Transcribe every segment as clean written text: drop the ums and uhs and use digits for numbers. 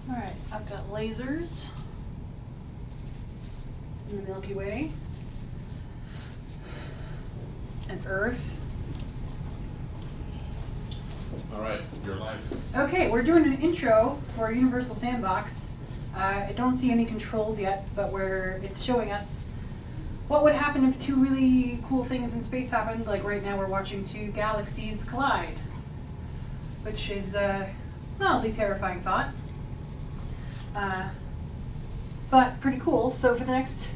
Alright, I've got lasers in the Milky Way and Earth. Alright, you're live. Okay, we're doing an intro for Universal Sandbox. I don't see any controls yet, but it's showing us what would happen if two really cool things in space happened. Like right now we're watching two galaxies collide, which is a mildly terrifying thought. But pretty cool. So for the next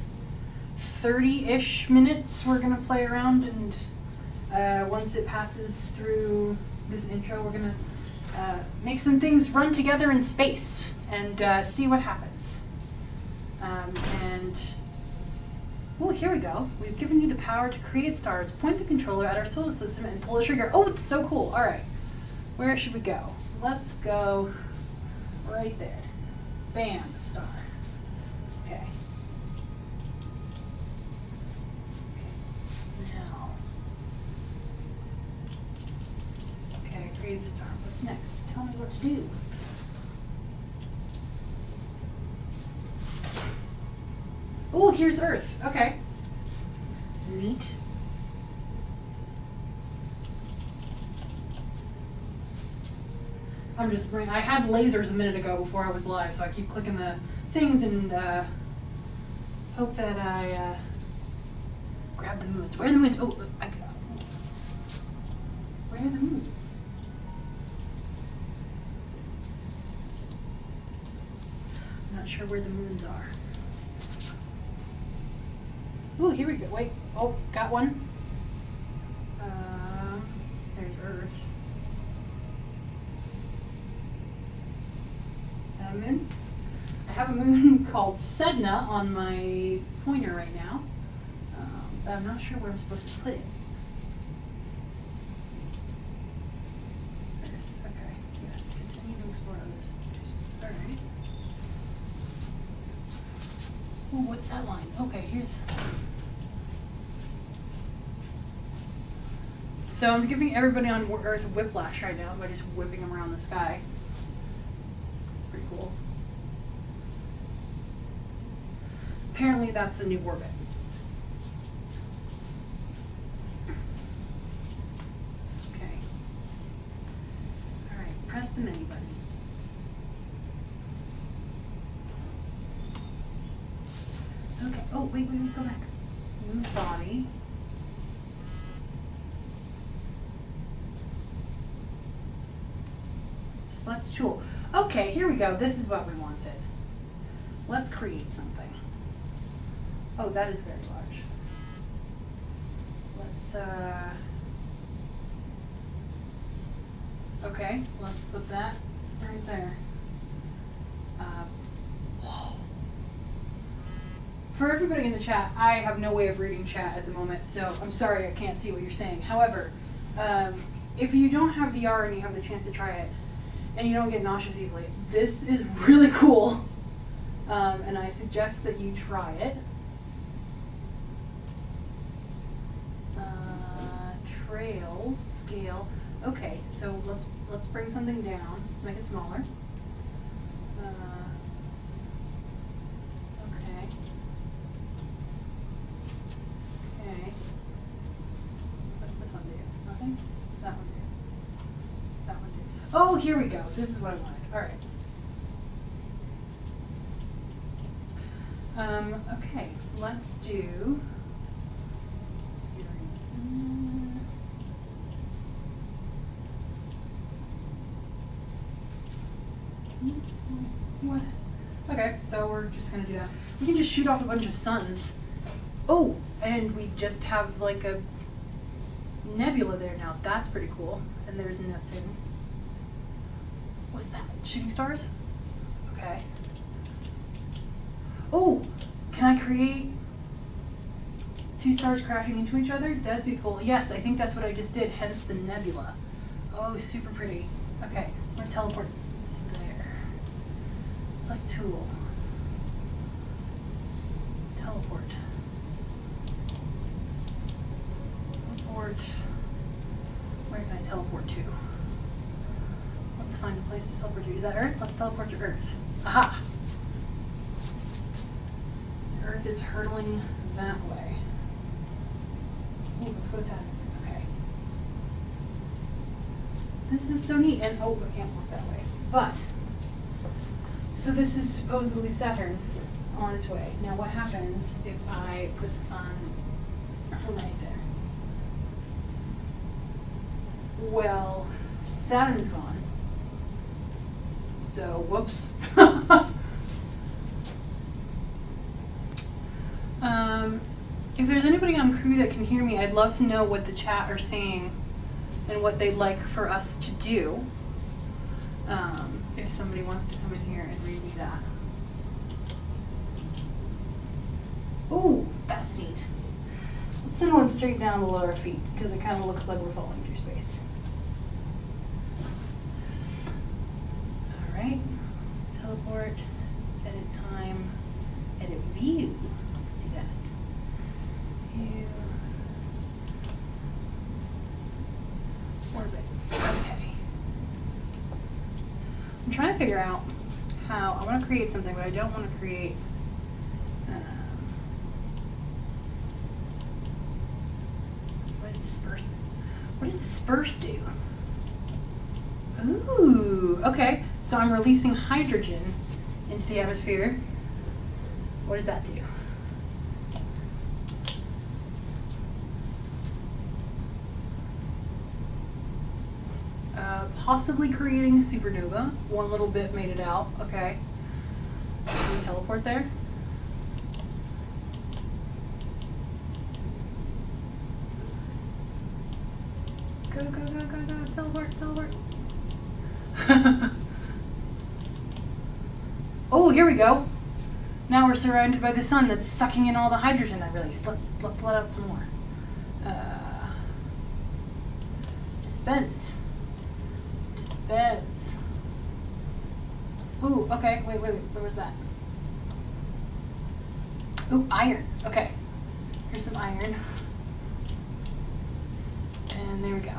30-ish minutes, we're going to play around, and once it passes through this intro, we're going to make some things run together in space and see what happens. Oh, here we go. We've given you the power to create stars. Point the controller at our solar system and pull the trigger. Oh, it's so cool. All right. Where should we go? Let's go right there. Bam, star. Okay. Now. Okay, I created a star. What's next? Tell me what to do. Oh, here's Earth. Okay. Neat. I had lasers a minute ago before I was live, so I keep clicking the things and hope that I grab the moons. Where are the moons? Oh, where are the moons? I'm not sure where the moons are. Oh, here we go. Wait. Oh, got one. There's Earth. A moon. I have a moon called Sedna on my pointer right now, but I'm not sure where I'm supposed to put it. Earth. Okay. Yes. Continue to explore others. All right. Oh, what's that line? Okay, here's. So I'm giving everybody on Earth whiplash right now by just whipping them around the sky. It's pretty cool. Apparently that's the new orbit. Okay. Alright, press the menu button. Okay, oh, wait, go back. Move body. Select tool. Okay, here we go. This is what we wanted. Let's create something. Oh, that is very large. Okay, let's put that right there. Whoa. For everybody in the chat, I have no way of reading chat at the moment, so I'm sorry I can't see what you're saying. However, if you don't have VR and you have the chance to try it, and you don't get nauseous easily, this is really cool, and I suggest that you try it. Trails, scale. Okay, so let's bring something down. Let's make it smaller. Okay. Okay. What does this one do? Nothing? That one do? That one do? Oh, here we go. This is what I wanted. All right. Okay, let's do. What? Okay, so we're just gonna do that. We can just shoot off a bunch of suns. Oh, and we just have like a nebula there now. That's pretty cool. And there's Neptune. What's that? Shooting stars? Okay. Oh, can I create two stars crashing into each other? That'd be cool. Yes, I think that's what I just did, hence the nebula. Oh, super pretty. Okay, I'm gonna teleport there. Select tool. Teleport. Teleport. Where can I teleport to? let's find a place to teleport to. Is that Earth? Let's teleport to Earth. Aha! Earth is hurtling that way. Ooh, let's go to Saturn. Okay. This is so neat. And oh, I can't walk that way. But, so this is supposedly Saturn on its way. Now what happens if I put the sun right there? Well, Saturn's gone. So, whoops. If there's anybody on crew that can hear me, I'd love to know what the chat are saying and what they'd like for us to do. If somebody wants to come in here and read me that. Ooh, that's neat. Let's send one straight down below our feet because it kind of looks like we're falling through space. All right, teleport, edit time, edit view. Let's do that. View. Orbits, okay. I'm trying to figure out how, I want to create something, but I don't want to create, what is disbursement? What does disperse do? Ooh, okay. So I'm releasing hydrogen into the atmosphere. What does that do? Possibly creating a supernova. One little bit made it out. Okay. Can we teleport there? Go, go, go, go, go. Teleport, teleport. Oh, here we go. Now we're surrounded by the sun that's sucking in all the hydrogen I released. Let's let out some more. Dispense. Dispense. Ooh, okay. Wait. Where was that? Ooh, iron. Okay. Here's some iron. And there we go.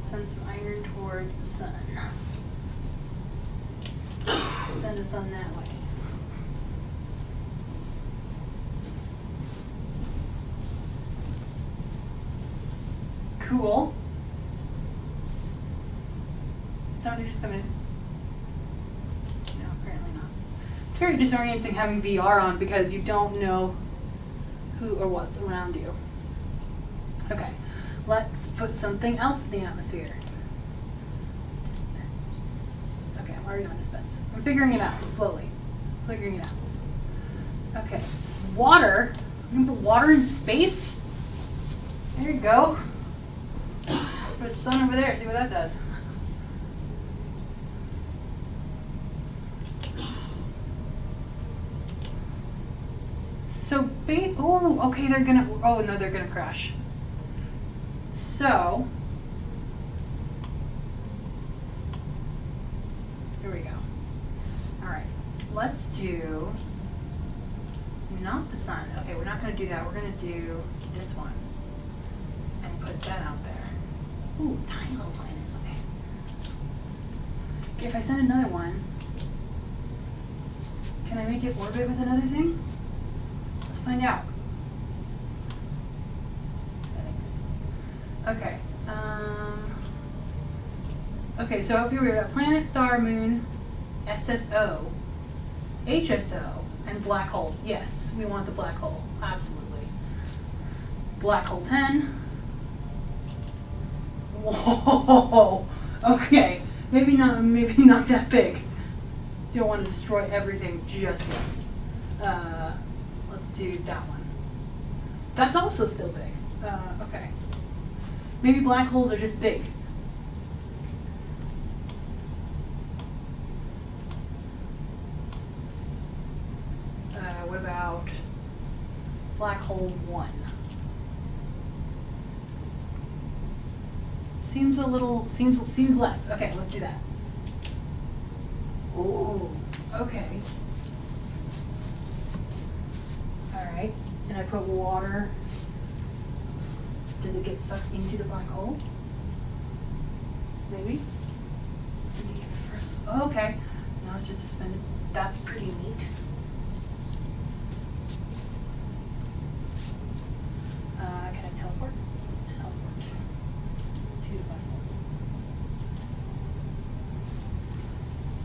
Send some iron towards the sun. Send the sun that way. Cool. Did somebody just come in? No, apparently not. It's very disorienting having VR on because you don't know who or what's around you. Okay, let's put something else in the atmosphere. Dispense. Okay, I'm already on dispense. I'm figuring it out slowly. Figuring it out. Okay, water. You can put water in space? There you go. Put a sun over there, see what that does. So, oh, okay, they're gonna, oh no, they're gonna crash. So, here we go. Alright, let's do, not the sun. Okay, we're not gonna do that. We're gonna do this one. And put that out there. Ooh, tiny little planet, okay. Okay, if I send another one, can I make it orbit with another thing? Let's find out. Okay. Okay, so up here we've got planet, star, moon, SSO, HSO, and black hole. Yes, we want the black hole. Absolutely. Black hole 10. Whoa. Okay. Maybe not that big. Don't want to destroy everything just yet. Let's do that one. That's also still big. Okay. Maybe black holes are just big. What about black hole 1? Seems less. Okay, let's do that. Ooh, okay. Alright, and I put water. Does it get sucked into the black hole? okay. Now it's just suspended. That's pretty neat. Can I teleport? Let's teleport to the black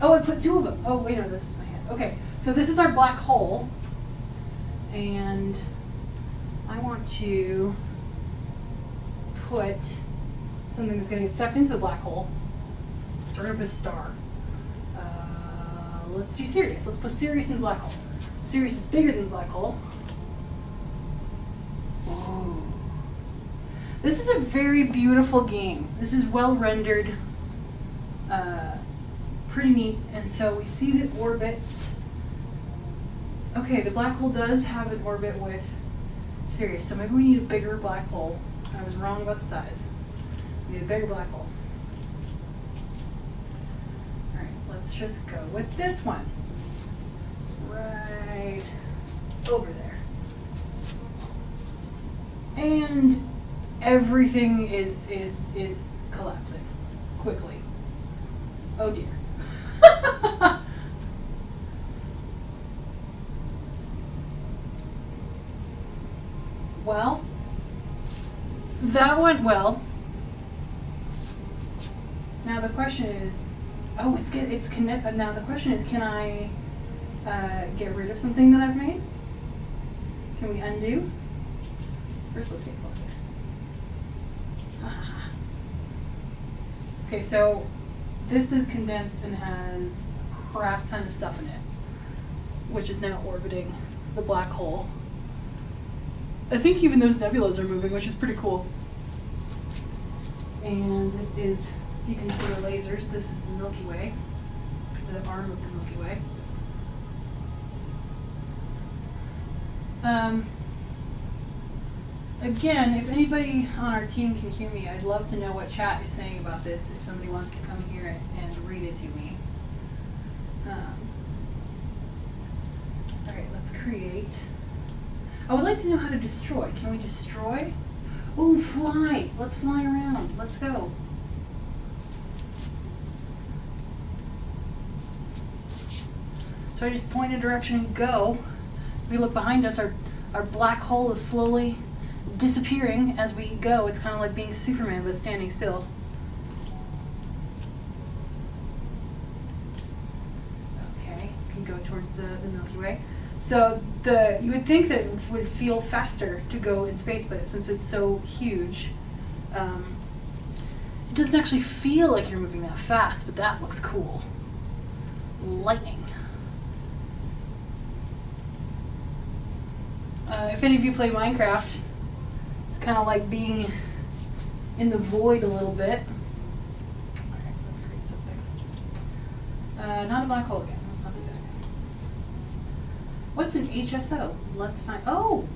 hole. Oh, I put 2 of them. Oh, wait, no, this is my hand. Okay, so this is our black hole. And I want to put something that's going to get sucked into the black hole. So we're going to put a star. Let's do Sirius. Let's put Sirius in the black hole. Sirius is bigger than the black hole. Ooh. This is a very beautiful game. This is well rendered. Pretty neat. And so we see the orbits. Okay, the black hole does have an orbit with Sirius, so maybe we need a bigger black hole. I was wrong about the size. We need a bigger black hole. Alright, let's just go with this one. Right over there. And everything is collapsing quickly. Oh dear. Well, that went well. Now the question is, oh, it's connect. Now the question is, can I get rid of something that I've made? Can we undo? First, let's get closer. Okay, so this is condensed and has a crap ton of stuff in it, which is now orbiting the black hole. I think even those nebulas are moving, which is pretty cool. And this is, you can see the lasers. This is the Milky Way, the arm of the Milky Way. Again, if anybody on our team can hear me, I'd love to know what chat is saying about this, if somebody wants to come here and read it to me. Alright, let's create. I would like to know how to destroy. Can we destroy? Ooh, fly! Let's fly around. Let's go. So I just point a direction and go. We look behind us, our black hole is slowly disappearing as we go. It's kind of like being Superman but standing still. Okay, can go towards the Milky Way. So you would think that it would feel faster to go in space, but since it's so huge, it doesn't actually feel like you're moving that fast, but that looks cool. Lightning. If any of you play Minecraft, it's kind of like being in the void a little bit. Alright, let's create something. Not a black hole again. Let's not do that. What's an HSO? Let's find. Oh!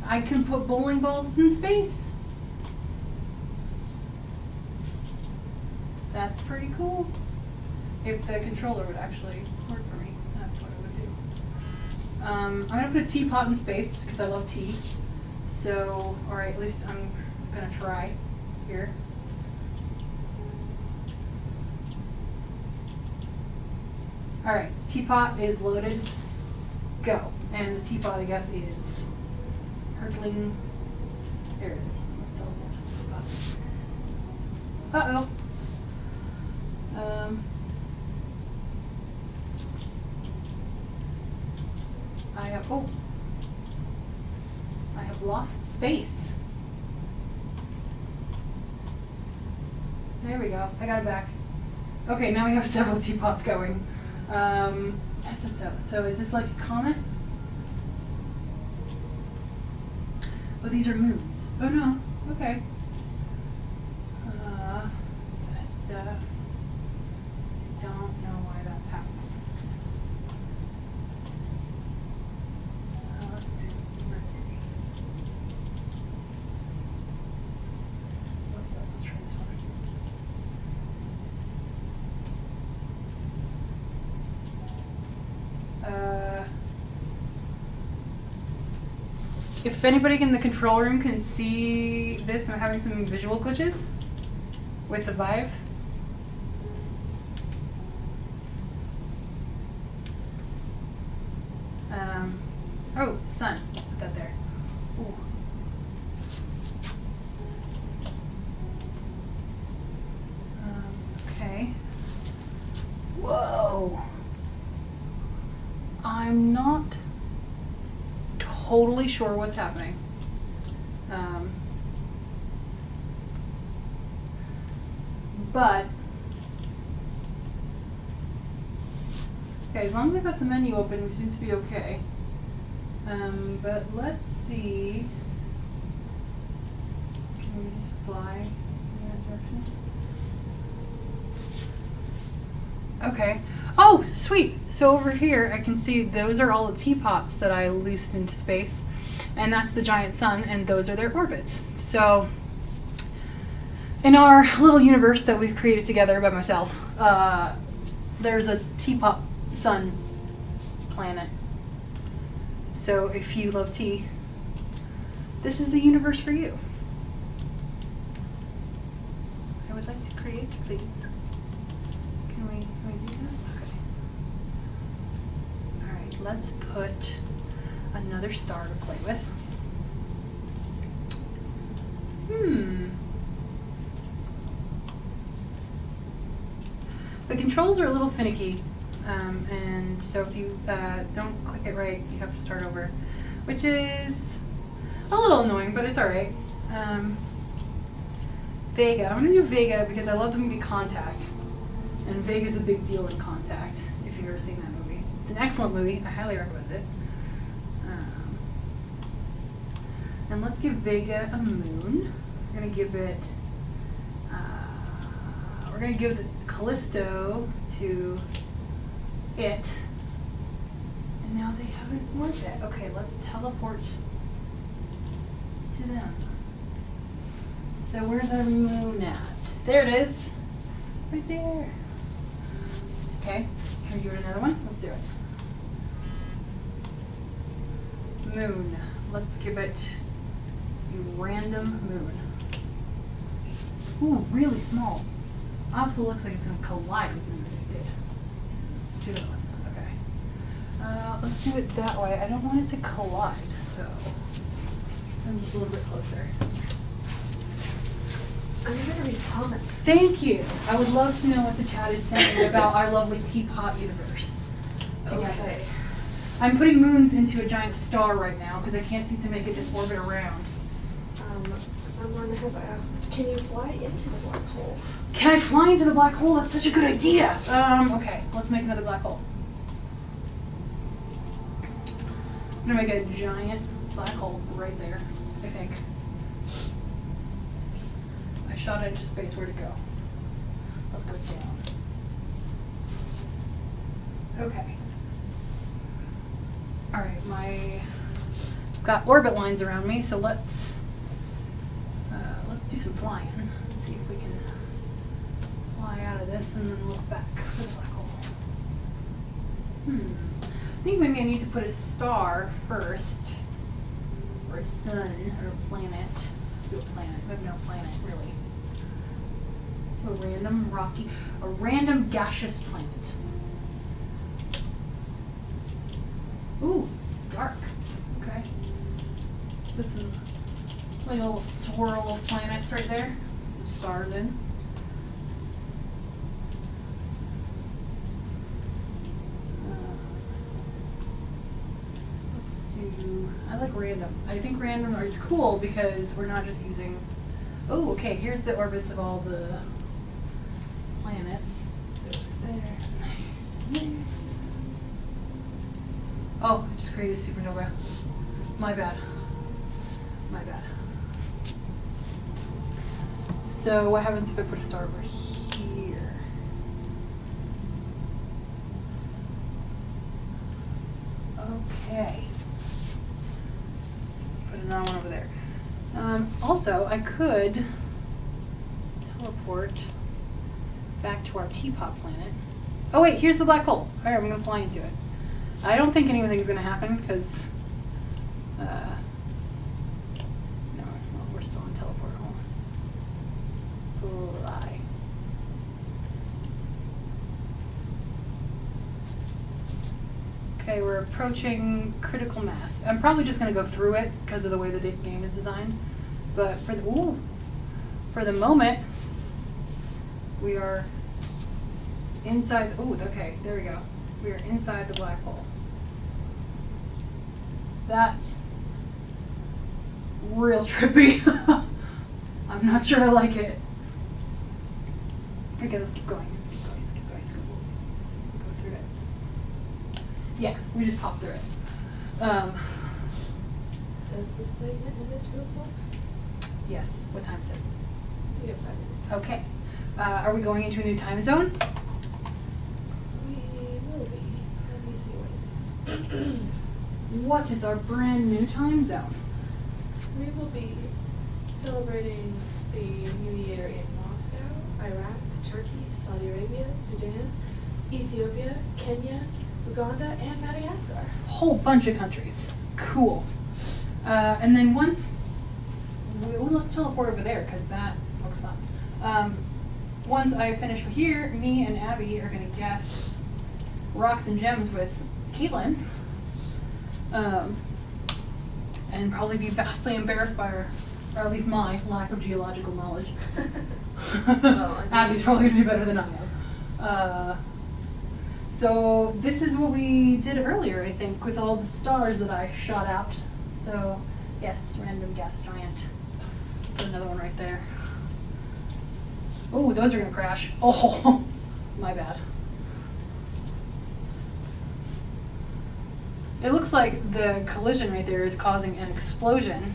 I can put bowling balls in space. That's pretty cool. If the controller would actually work for me, that's what it would do. I'm going to put a teapot in space because I love tea. So, alright, at least I'm going to try here. Alright, teapot is loaded. Go. And the teapot, I guess, is hurtling. There it is. Let's teleport to the teapot. Uh-oh. I have lost space. There we go. I got it back. Okay, now we have several teapots going. SSO. So is this like a comet? Oh, these are moons. Oh no. Okay. I don't know why that's happening. Let's do Mercury. Let's try this one. If anybody in the control room can see this, I'm having some visual glitches with the Vive. Oh, sun. Put that there. Ooh. Okay. Whoa. I'm not totally sure what's happening. But okay, as long as I've got the menu open, we seem to be okay. But let's see. Can we just fly in that direction? Okay. Oh, sweet. So over here, I can see those are all the teapots that I loosed into space, and that's the giant sun, and those are their orbits. So in our little universe that we've created together by myself, there's a teapot sun planet. So if you love tea, this is the universe for you. I would like to create, please. Can we do that? Okay. Alright, let's put another star to play with. The controls are a little finicky, and so if you don't click it right, you have to start over, which is a little annoying, but it's alright. Vega. I'm going to do Vega because I love the movie Contact, and Vega's a big deal in Contact, if you've ever seen that movie. It's an excellent movie. I highly recommend it. And let's give Vega a moon. We're going to give it... we're going to give the Callisto to it. And now they haven't worked it. Okay, let's teleport to them. So where's our moon at? There it is. Right there. Okay, can we give it another one? Let's do it. Moon. Let's give it a random moon. Ooh, really small. Also looks like it's going to collide with the moon it did. Let's do that one. Okay. Let's do it that way. I don't want it to collide, so I'm just a little bit closer. I'm going to read comments. Thank you. I would love to know what the chat is saying about our lovely teapot universe together. Okay. I'm putting moons into a giant star right now because I can't seem to make it just orbit around. Someone has asked, can you fly into the black hole? Can I fly into the black hole? That's such a good idea. Okay, let's make another black hole. I'm gonna make a giant black hole right there, I think. I shot it into space. Where'd it go? Let's go down. Okay. Alright, I've got orbit lines around me, so let's do some flying. Let's see if we can fly out of this and then look back for the black hole. I think maybe I need to put a star first, or a sun, or a planet. Let's do a planet. We have no planet, really. A random gaseous planet. Ooh, dark. Okay. Put some, like a little swirl of planets right there. Some stars in. Let's do, I like random. I think random is cool because we're not just using, oh, okay, here's the orbits of all the planets. There's right there. Oh, I just created a supernova. My bad. My bad. So what happens if I put a star over here? Okay. Put another one over there. Also, I could teleport back to our teapot planet. Oh wait, here's the black hole. Alright, I'm gonna fly into it. I don't think anything's gonna happen because no, well, we're still on teleport. Fly. Okay, we're approaching critical mass. I'm probably just gonna go through it because of the way the game is designed. But for the moment, we are inside. Oh, okay, there we go. We are inside the black hole. That's real trippy. I'm not sure I like it. Okay, let's keep going. Let's keep going. Let's keep going. Let's go through it. Yeah, we just popped through it. Does the segment end at 2 o'clock? Yes. What time is it? We have 5 minutes. Okay. Are we going into a new time zone? We will be. Let me see what it is. What is our brand new time zone? We will be celebrating the New Year in Moscow, Iraq, Turkey, Saudi Arabia, Sudan, Ethiopia, Kenya, Uganda, and Madagascar. Whole bunch of countries. Cool. And then once, let's teleport over there because that looks fun. Once I finish here, me and Abby are going to guess rocks and gems with Caitlin. And probably be vastly embarrassed by her, or at least my lack of geological knowledge. Well, Abby's probably going to do better than I am. So this is what we did earlier, I think, with all the stars that I shot out. So yes, random gas giant. Put another one right there. Oh, those are going to crash. Oh, my bad. It looks like the collision right there is causing an explosion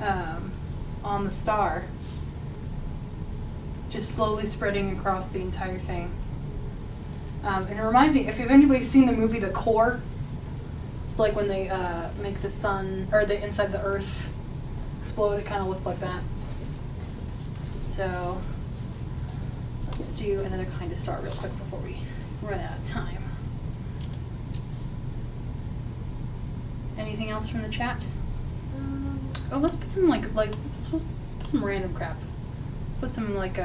on the star. Just slowly spreading across the entire thing. And it reminds me, if anybody's seen the movie The Core, it's like when they make the sun, or the inside the earth explode, it kind of looked like that. So, let's do another kind of star real quick before we run out of time. Anything else from the chat? Oh, let's put some let's put some random crap. Put some let's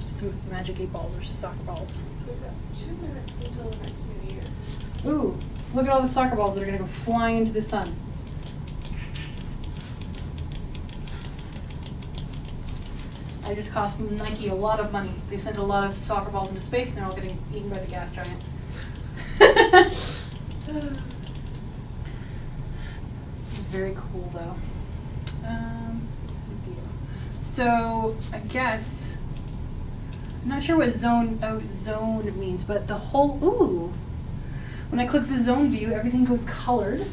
put some magic 8 balls or soccer balls. We've got 2 minutes until the next New Year. Ooh, look at all the soccer balls that are gonna go flying into the sun. I just cost Nike a lot of money. They sent a lot of soccer balls into space and they're all getting eaten by the gas giant. Very cool though. So I guess I'm not sure what zone means, but the whole when I click the zone view, everything goes colored.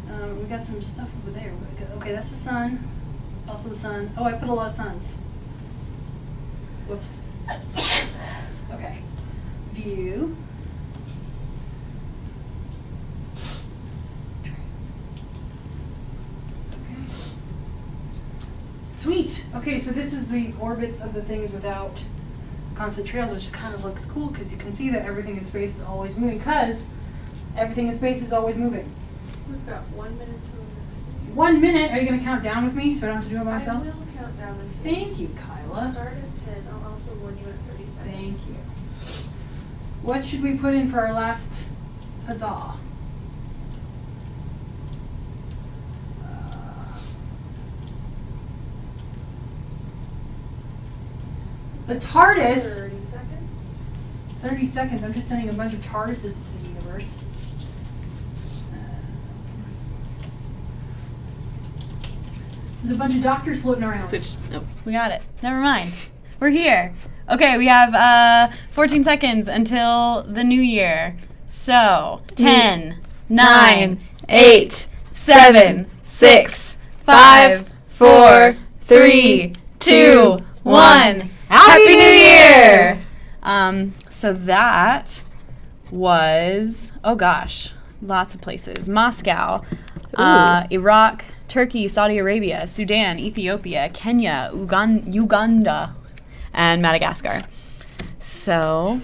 We got some stuff over there. Okay, that's the sun. It's also the sun. Oh, I put a lot of suns. Whoops. Okay. View. Sweet. Okay, so this is the orbits of the things without constant trails, which kind of looks cool because you can see that everything in space is always moving. Because everything in space is always moving. We've got 1 minute till the next New Year. 1 minute. Are you going to count down with me so I don't have to do it by myself? I will count down with you. Thank you, Kyla. We'll start at 10. I'll also warn you at 30 seconds. Thank you. What should we put in for our last huzzah? The TARDIS. 30 seconds. 30 seconds. I'm just sending a bunch of TARDISes into the universe. There's a bunch of doctors floating around. Switch. Nope. We got it. Never mind. We're here. Okay, we have 14 seconds until the new year. So, 10, 9, 8, 7, 6, 5, 4, 3, 2, 1. Happy New Year! So that was, oh gosh, lots of places. Moscow, Iraq, Turkey, Saudi Arabia, Sudan, Ethiopia, Kenya, Uganda, and Madagascar. So,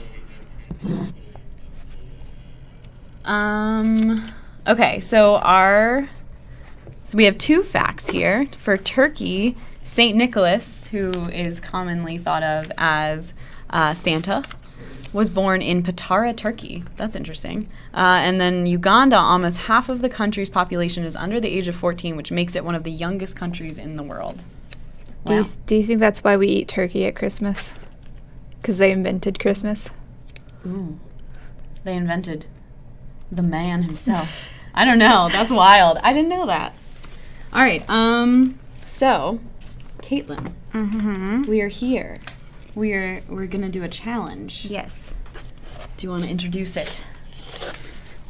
okay, so we have 2 facts here. For Turkey, Saint Nicholas, who is commonly thought of as Santa, was born in Patara, Turkey. That's interesting. And then Uganda, almost half of the country's population is under the age of 14, which makes it one of the youngest countries in the world. Do Wow. you think that's why we eat turkey at Christmas? Because they invented Christmas? Ooh. They invented the man himself. I don't know. That's wild. I didn't know that. All right. So, Caitlin, Mm-hmm. we are here. We're gonna do a challenge. Yes. Do you want to introduce it?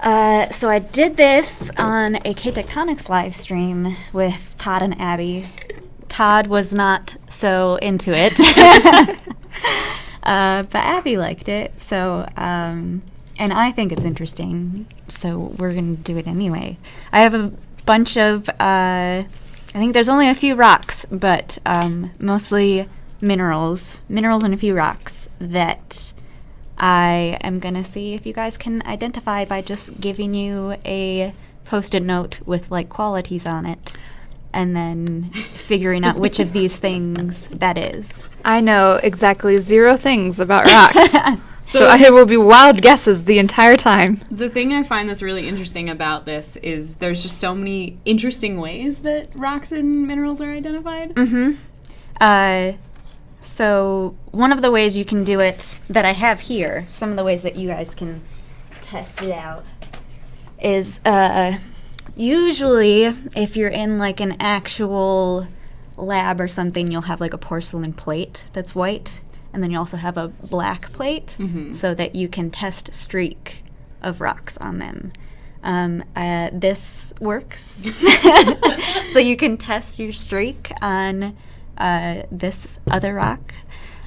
So I did this on a Tectonics live stream with Todd and Abby. Todd was not so into it, but Abby liked it. So, and I think it's interesting. So we're gonna do it anyway. I have a bunch of. I think there's only a few rocks, but mostly minerals and a few rocks that I am going to see if you guys can identify by just giving you a Post-it note with like qualities on it and then figuring out which of these things that is. I know exactly 0 things about rocks. So it will be wild guesses the entire time. The thing I find that's really interesting about this is there's just so many interesting ways that rocks and minerals are identified. Mm-hmm. So one of the ways you can do it that I have here, some of the ways that you guys can test it out, is usually if you're in like an actual lab or something, you'll have like a porcelain plate that's white, and then you also have a black plate so that you can test streak of rocks on them. This works. So you can test your streak on this other rock.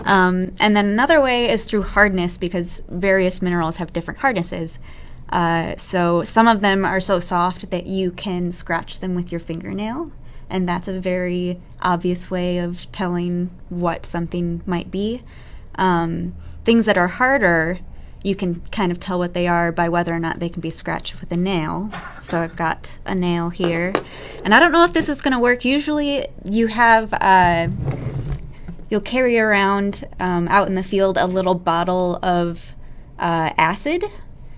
And then another way is through hardness, because various minerals have different hardnesses. So some of them are so soft that you can scratch them with your fingernail, and that's a very obvious way of telling what something might be. Things that are harder, you can kind of tell what they are by whether or not they can be scratched with a nail. So I've got a nail here. And I don't know if this is going to work. Usually you have, you'll carry around out in the field a little bottle of acid,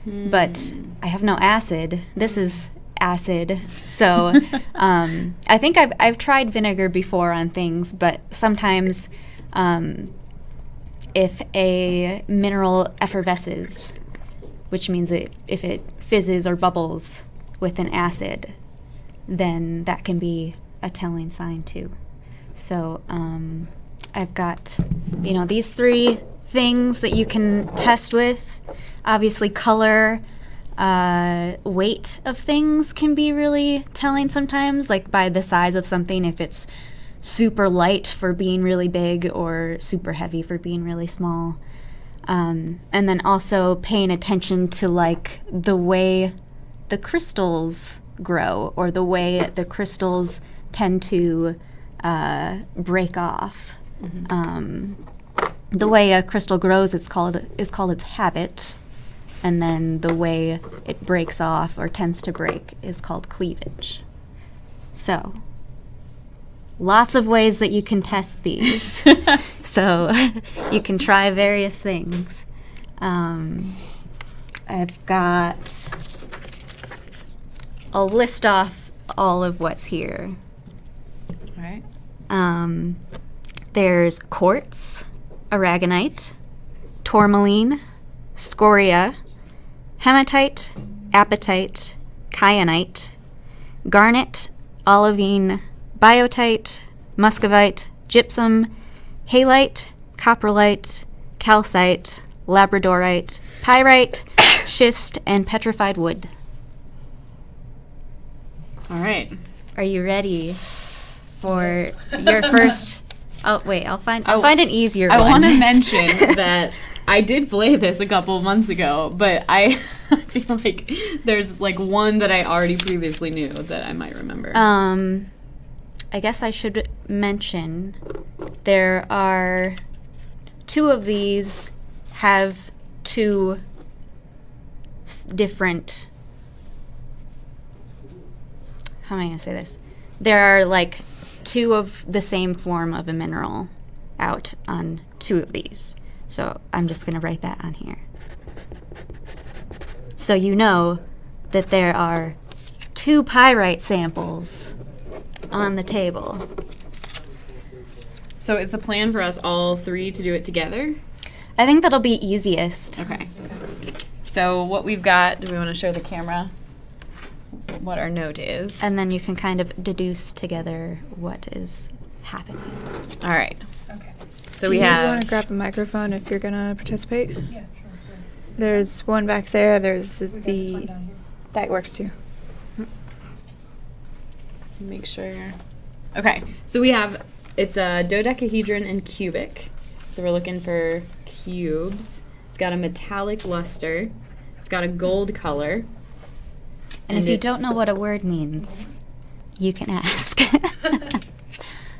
but I have no acid. This is acid. So I think I've tried vinegar before on things, but sometimes if a mineral effervesces, which means if it fizzes or bubbles with an acid, then that can be a telling sign too. So I've got, these 3 things that you can test with. Obviously, color, weight of things can be really telling sometimes, like by the size of something, if it's super light for being really big or super heavy for being really small. And then also paying attention to like the way the crystals grow or the way the crystals tend to break off. The way a crystal grows is called its habit, and then the way it breaks off or tends to break is called cleavage. So lots of ways that you can test these. So you can try various things. I've got, I'll list off all of what's here. All right. There's quartz, aragonite, tourmaline, scoria, hematite, apatite, kyanite, garnet, olivine, biotite, muscovite, gypsum, halite, coprolite, calcite, labradorite, pyrite, schist, and petrified wood. All right. Are you ready for your first? Oh wait, I'll find an easier one. I want to mention that I did play this a couple of months ago, but I feel like there's like one that I already previously knew that I might remember. I guess I should mention there are 2 of these have 2 different. How am I going to say this? There are like 2 of the same form of a mineral out on 2 of these. So I'm just going to write that on here. so you know that there are 2 pyrite samples on the table. So is the plan for us all 3 to do it together? I think that'll be easiest. Okay. So what we've got, do we want to show the camera what our note is? And then you can kind of deduce together what is happening. All right. Okay. So Do we you have. want to grab a microphone if you're gonna participate? Yeah, sure. There's one back there. There's We got this one the down here. that works too. Make sure. Okay, so we have, it's a dodecahedron and cubic. So we're looking for cubes. It's got a metallic luster. It's got a gold color. And if you don't it's- know what a word means, you can ask.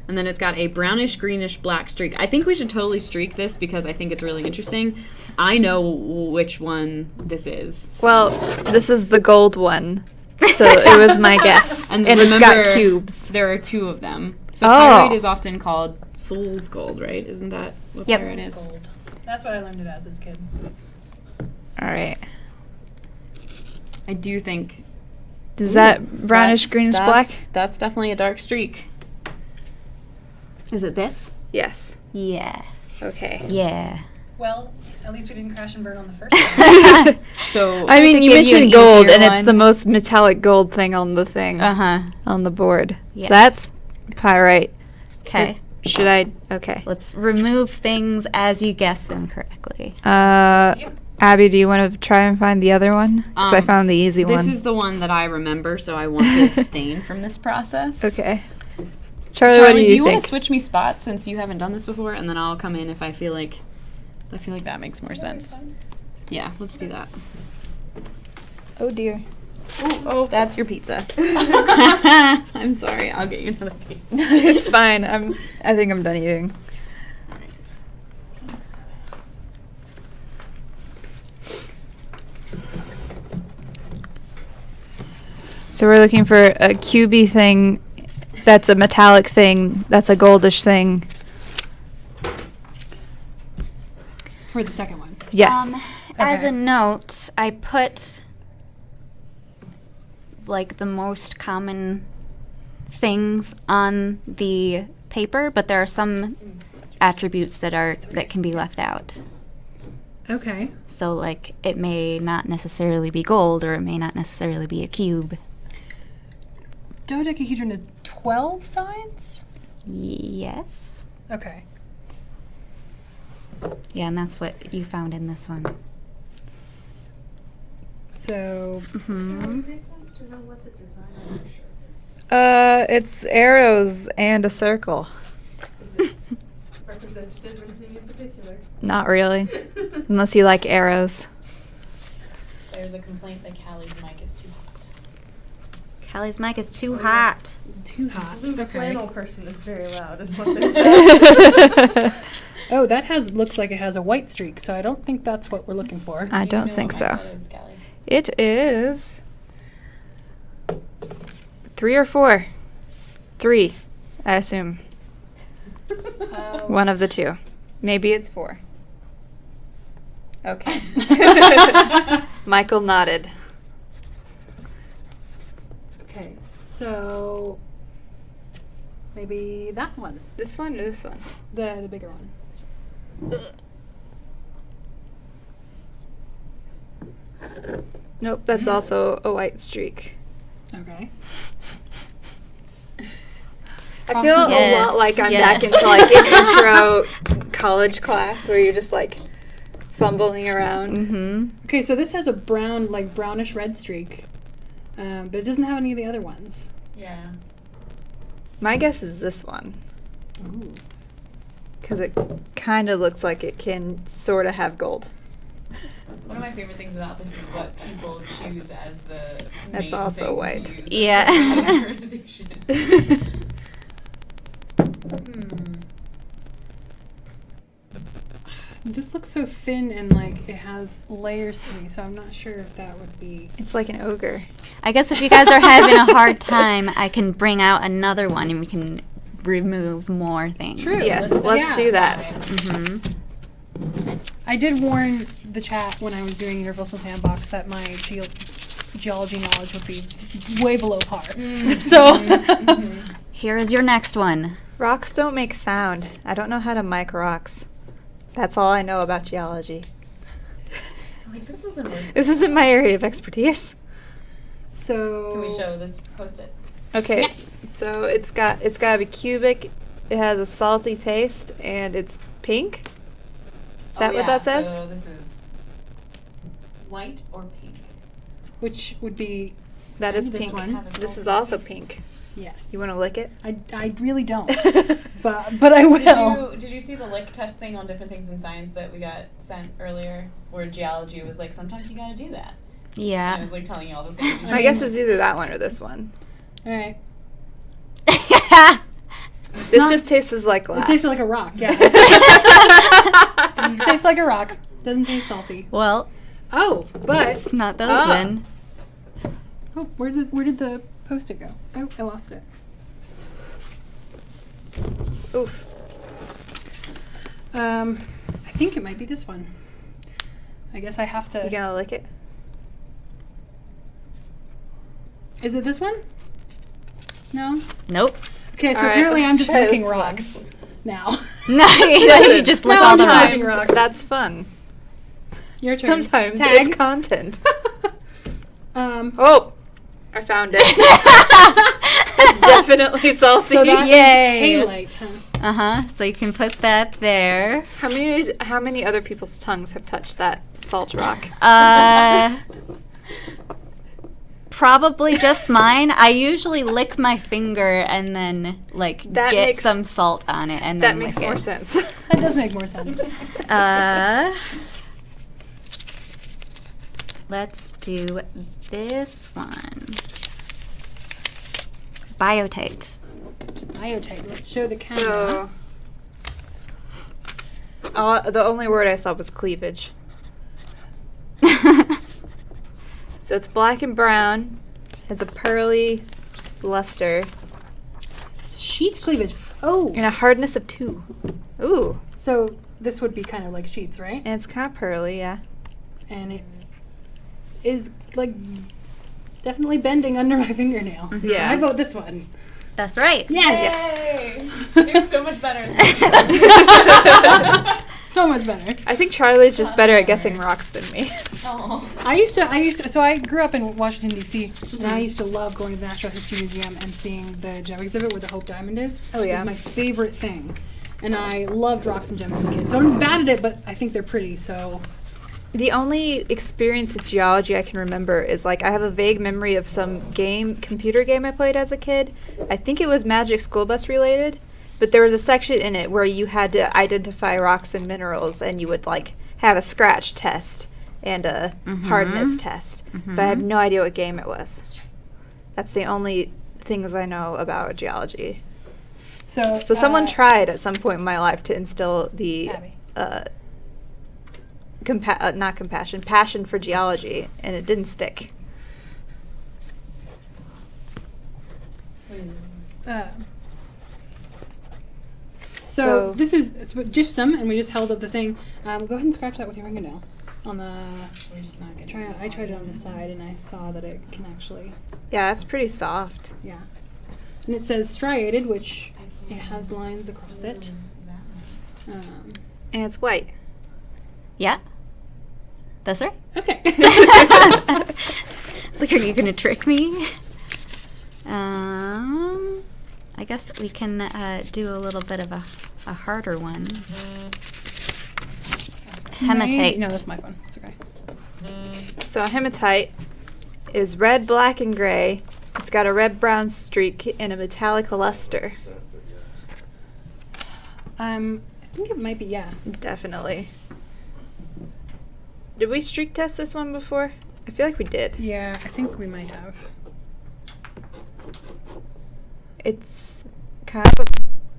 And then it's got a brownish, greenish, black streak. I think we should totally streak this because I think it's really interesting. I know which one this is. so- Well, this is the gold one, so it was my guess, And and it's remember, got cubes. There are 2 of them. So Oh. pyrite is often called fool's gold, right? Isn't that what Yep. pyrite It's is? gold. That's what I learned it as a kid. All right. I do think. Is that brownish, greenish, black? That's definitely a dark streak. Is it this? Yes. Yeah. Okay. Yeah. Well, at least we didn't crash and burn on the first one. So I mean, to you give you an mentioned gold, easier and it's one. the most metallic gold thing on the thing Uh-huh. on the board. Yes. So that's pyrite. Okay. Should I? Okay. Let's remove things as you guess them correctly. Yep. Abby, do you want to try and find the other one? Because I found the easy this one. is the one that I remember, so I want to abstain from this process. Okay. Charlie, Charlie, what do do you you want think? to switch me spots since you haven't done this before, and then I'll come in if I feel like that makes more sense. Yeah, let's do that. Oh dear. Oh, that's your pizza. I'm sorry. I'll get you another piece. It's fine. I think I'm done eating. So we're looking for a cubey thing that's a metallic thing that's a goldish thing. For the second one. Yes. As Okay. a note, I put like the most common things on the paper, but there are some attributes that can be left out. Okay. So like it may not necessarily be gold or it may not necessarily be a cube. Dodecahedron is 12 sides? Yes. Okay. Yeah, and that's what you found in this one. So, Hmm. Nick wants to know what the design of your shirt is. It's arrows and a circle. Is it representative of anything in particular? Not really. Unless you like arrows. There's a complaint that Callie's mic is too hot. Callie's mic is too hot. too hot. The Okay. flannel person is very loud, is what they say. Oh, that looks like it has a white streak, so I don't think that's what we're looking for. I don't think so. It is 3 or 4. 3, I assume. One of the 2. Maybe it's 4. Okay. Michael nodded. Okay, so maybe that one, This one or this one? the bigger one. Nope, that's also a white streak. Okay. I feel a Yes, lot like I'm yes. back into like an intro college class where you're just like fumbling around. Mm-hmm. Okay, so this has a brown, like brownish red streak, but it doesn't have any of the other ones. Yeah. My guess is this one Ooh. because it kind of looks like it can sort of have gold. One of my favorite things about this is what people choose as the That's main also thing to white. use as Yeah. categorization. This looks so thin and like it has layers to me, so I'm not sure if that would be. It's like an ogre. I guess if you guys are having a hard time, I can bring out another one and we can remove more things. True. Yes, Let's- let's yeah. do that. Mm-hmm. I did warn the chat when I was doing Universal Sandbox that my geology knowledge would be way below par. So Here is your next one. Rocks don't make sound. I don't know how to mic rocks. That's all I know about geology. Like, this isn't worth This isn't my area of expertise. so Can we show this? Post it. Okay. Yes. So it's got to be cubic. It has a salty taste, and it's pink. Is that what that says? So this is white or pink. which would be That is this pink. one. This is also pink. Yes. You want to lick it? I really don't, but I will. Did you see the lick test thing on different things in science that we got sent earlier, where geology was like, sometimes you gotta do that. And I Yeah. was like telling you all the things. I guess it's either that one or this one. All right. This not- just tastes like glass. It tastes like a rock. Yeah. It tastes like a rock. Doesn't taste salty. Well, Oh, but it's not those Ah. then. oh, where did the Post-it go? Oh, I lost it. Oof. I think it might be this one. I guess I have to. You gonna lick it? Is it this one? No. Nope. Okay, so All right, apparently I'm let's just try licking this one. rocks now. No, you Listen, just no, lick I'm all the just rocks. licking rocks. That's fun. Your turn. Sometimes Tag. it's content. Oh, I found it. It's definitely salty. so that Yay. is halite, huh? Uh-huh. So you can put that there. How many other people's tongues have touched that salt rock? Probably just mine. I usually lick my finger and then like That get makes- some salt on it and That then makes lick more it. sense. That does make more sense. Let's do this one. Biotite. Biotite. Let's show the camera. So, the only word I saw was cleavage. So it's black and brown, has a pearly luster, Sheet cleavage. Oh, and a hardness of 2. Ooh, so this would be kind of like sheets, right? and it's kind of pearly, yeah. And it is like definitely bending under my fingernail. Mhm. Yeah. So I vote this one. That's right. Yes. Doing so much better. So much better. I think Charlie's just better at guessing rocks than me. Oh. I used to, so I grew up in Washington, D.C., and I used to love going to the Natural History Museum and seeing the gem exhibit where the Hope Diamond is. Oh, yeah. It was my favorite thing. And I loved rocks and gems as a kid. So I'm bad at it, but I think they're pretty, so. The only experience with geology I can remember is like I have a vague memory of some computer game I played as a kid. I think it was Magic School Bus related, but there was a section in it where you had to identify rocks and minerals, and you would like have a scratch test and a hardness test. But I have no idea what game it was. That's the only things I know about geology. So Someone tried at some point in my life to instill the Abby. passion for geology, and it didn't stick. So So- this is gypsum, and we just held up the thing. Go ahead and scratch that with your fingernail. On the We're just not gonna I tried it on the side, and I saw that it can actually, Yeah, it's pretty soft. yeah. And it says striated, which it has lines across it. And it's white. Yeah. That's right. Okay. It's like, are you gonna trick me? I guess we can do a little bit of a harder one. Hematite. No, that's my phone. It's okay. So hematite is red, black, and gray. It's got a red-brown streak and a metallic luster. I think it might be, yeah. Definitely. Did we streak test this one before? I feel like we did. Yeah, I think we might have. It's kind of a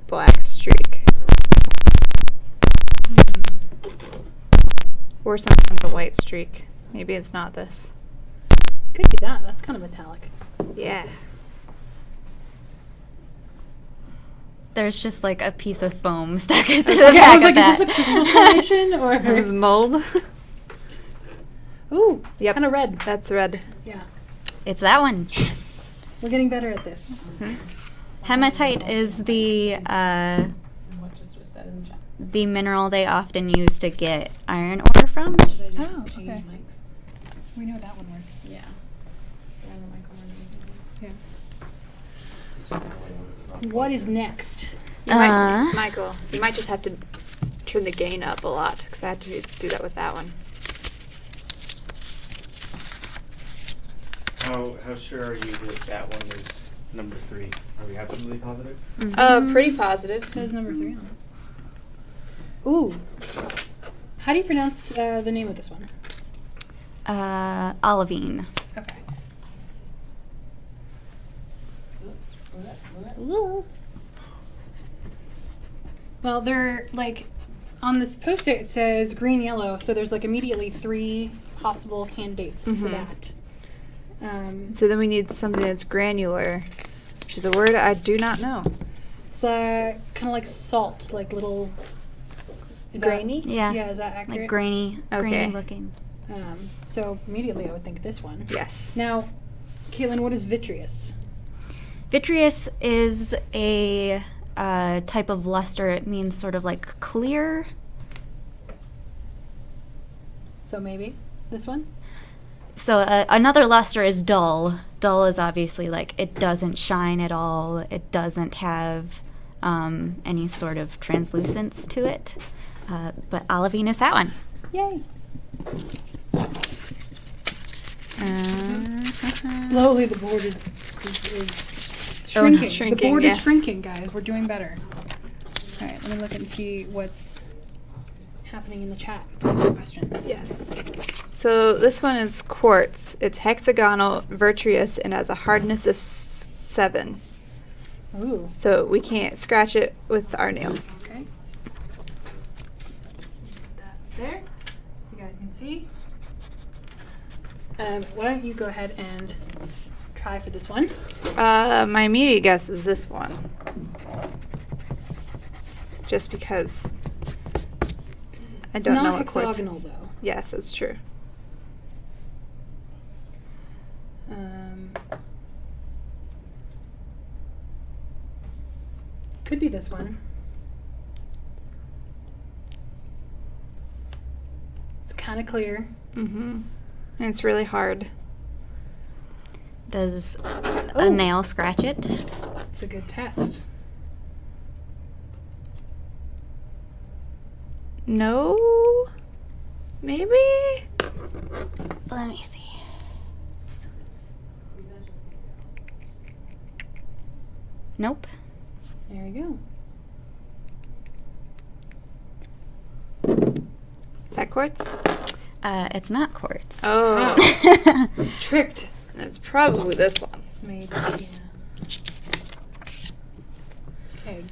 black streak. Or something a white streak. Maybe it's not this. Could be that. That's kind of metallic. Yeah. There's just like a piece of foam stuck into the Yeah, I back was like, of that. is this a crystal formation or? This is mold. Ooh, Yep. kind of red. That's red. Yeah. It's that one. Yes. We're getting better at this. Hematite is the What just was said in the chat? the mineral they often use to get iron ore from. Should I just Oh, change okay. mics? We know that one works. Yeah. Whatever mic I'm using. Yeah. What is next? You might, Uh. Michael, you might just have to turn the gain up a lot because I had to do that with that one. How sure are you that that one is number 3? Are we absolutely positive? Pretty positive. It says number 3 on it. Ooh. How do you pronounce the name of this one? Olivine. Okay. Well, they're like on this post-it. It says green, yellow. So there's like immediately 3 possible candidates for that. So then we need something that's granular, which is a word I do not know. It's kind of like salt, like little. Is Grainy? Yeah. Yeah, is that accurate? Like grainy Okay. looking. So immediately I would think this one. Yes. Now, Caitlin, what is vitreous? Vitreous is a type of luster. It means sort of like clear. So maybe this one? So another luster is dull. Dull is obviously like it doesn't shine at all. It doesn't have any sort of translucence to it. But olivine is that one. Yay! Uh, Slowly the board is shrinking. shrinking, The board yes. is shrinking, guys. We're doing better. All right, let me look and see what's happening in the chat. Questions. Yes. So this one is quartz. It's hexagonal, virtuous, and has a hardness of 7. Ooh. So we can't scratch it with our nails. Okay. So put that there, so you guys can see. Why don't you go ahead and try for this one? My immediate guess is this one. Just because I It's don't know not what quartz hexagonal is. though. Yes, that's true. Could be this one. It's kind of clear. Mm-hmm. And it's really hard. does Oh. a nail scratch it? It's a good test. No? Maybe? Let me see. Nope. There you Is that quartz? It's not quartz. Oh. go. Tricked. That's probably this one. Maybe. Yeah. Okay.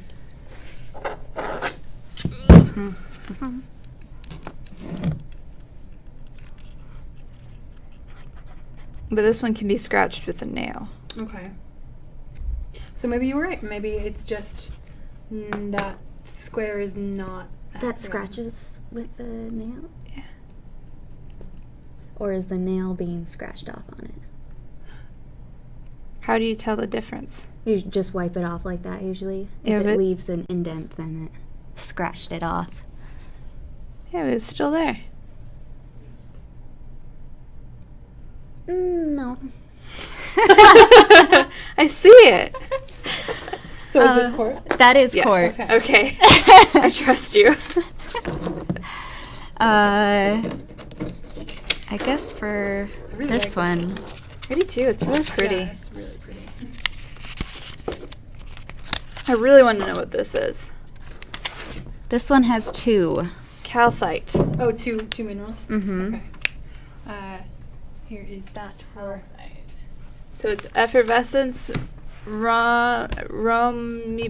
But this one can be scratched with a nail. Okay. So maybe you were right. Maybe it's just that square is not That thing. scratches with the nail? Yeah. Or is the nail being scratched off on it? How do you tell the difference? You just wipe it off like that usually. Yeah, If but- it leaves an indent, then it scratched it off. Yeah, but it's still there. No. I see it. So is this quartz? That is Yes. quartz. Okay. I trust you. I guess for I really this like one, Pretty too. It's really pretty. Yeah, it's really pretty. I really want to know what this is. this one has 2. Calcite. Oh, two minerals? Mm-hmm. Okay. Here is that for... So it's effervescence, rhombohedral,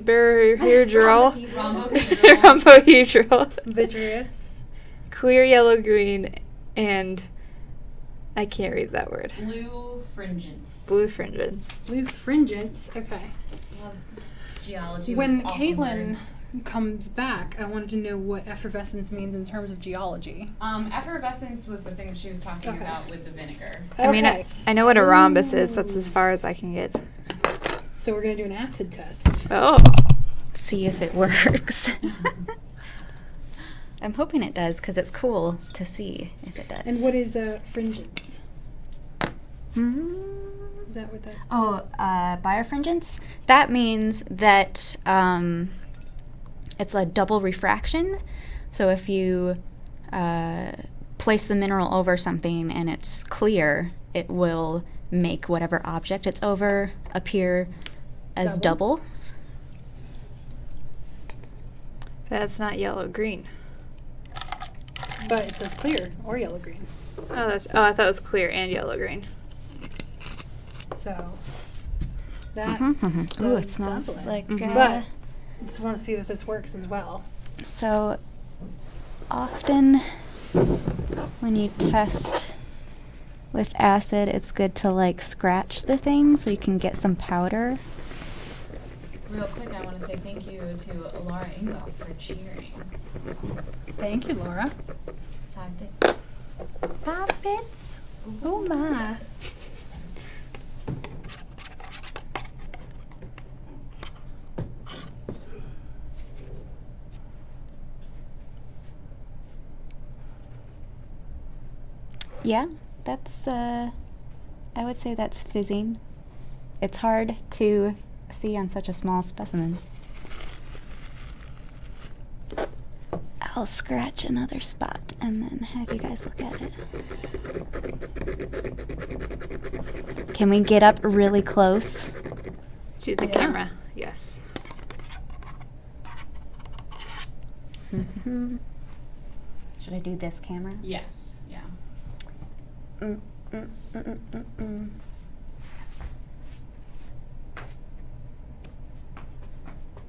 rhombohedral, Vitreous. clear yellow green, and I can't read that word. Blue fringence. Blue fringence. Blue fringence. Okay. Love geology. When with awesome Caitlin words. comes back, I wanted to know what effervescence means in terms of geology. Effervescence was the thing she was talking Okay. about with the vinegar. I mean, Okay. I know what a rhombus is. That's as far as I can get. So we're gonna do an acid test. Oh. See if it works. I'm hoping it does because it's cool to see if it does. And what is fringence? Mm. Is that what that? Oh, birefringence? That means that it's a double refraction. So if you place the mineral over something and it's clear, it will make whatever object it's over appear as double. That's not yellow-green. But it says clear or yellow green. Oh, I thought it was clear and yellow-green. So that. Ooh, it does smells double it. like. But just want to see that this works as well. So often when you test with acid, it's good to like scratch the thing so you can get some powder. Real quick, I want to say thank you to Laura Ingolf for cheering. Thank you, Laura. 5 bits. 5 bits. Oh my. Yeah, that's I would say that's fizzing. It's hard to see on such a small specimen. I'll scratch another spot and then have you guys look at it. Can we get up really close? To the camera. Yes. Should I do this camera? Yes. Yeah.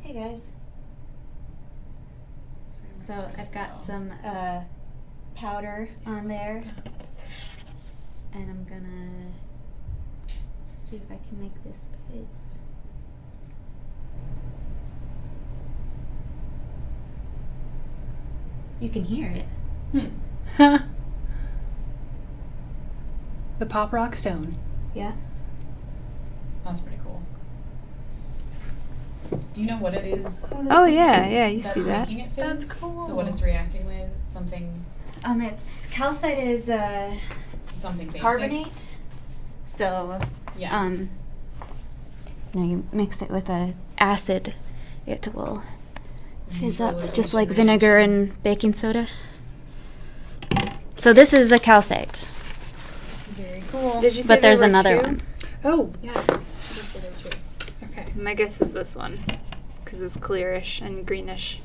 Hey guys. So I've got some powder on there, and I'm gonna see if I can make this fizz. You can hear it. The pop rock stone. Yeah. That's pretty cool. Do you know what it is? Oh, yeah, you that's see that. making it fizz? That's cool. So what it's reacting with? Something It's calcite is something basic. carbonate. So Yeah. you mix it with a acid, it will fizz Neutralization up just like vinegar and baking soda. So this is a calcite, Very cool. Did you say but there's there were another two? one. Oh, yes. That's what it is. Okay. My guess is this one, because it's clearish and greenish.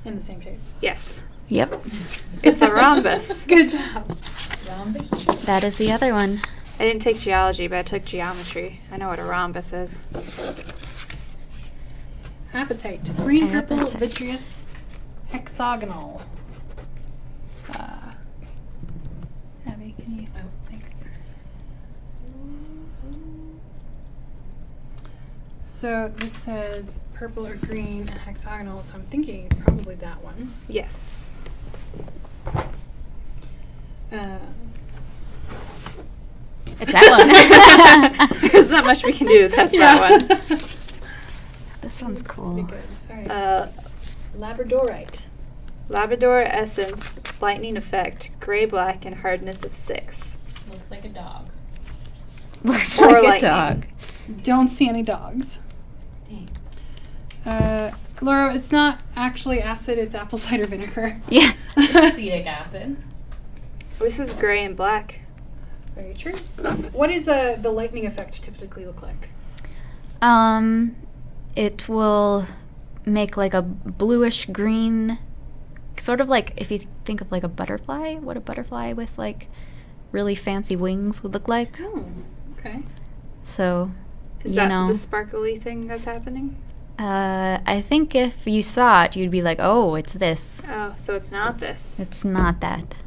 In the same shape. Yes. Yep, It's a rhombus. Good job. Rhombahedron. that is the other one. I didn't take geology, but I took geometry. I know what a rhombus is. Apatite. Green, purple, Apatite. vitreous, hexagonal. Abby, can you? Oh, thanks. So this says purple or green and hexagonal, so I'm thinking it's probably that one. Yes. It's that one. There's not much we can do to test that one. This one's Pretty cool. good. All right. Labradorite. Labrador essence, lightning effect, gray-black, and hardness of 6. Looks like a dog. Looks Or like a lightning. dog. Don't see any dogs. Dang. Laura, it's not actually acid, it's apple cider vinegar. Yeah. Acetic acid. This is gray and black. Very true. What is the lightning effect typically look like? It will make like a bluish green, sort of like if you think of like a butterfly, what a butterfly with like really fancy wings would look like. Oh, okay. So, Is you that know, the sparkly thing that's happening? I think if you saw it, you'd be like, oh, it's this. Oh, so it's not this. It's not that.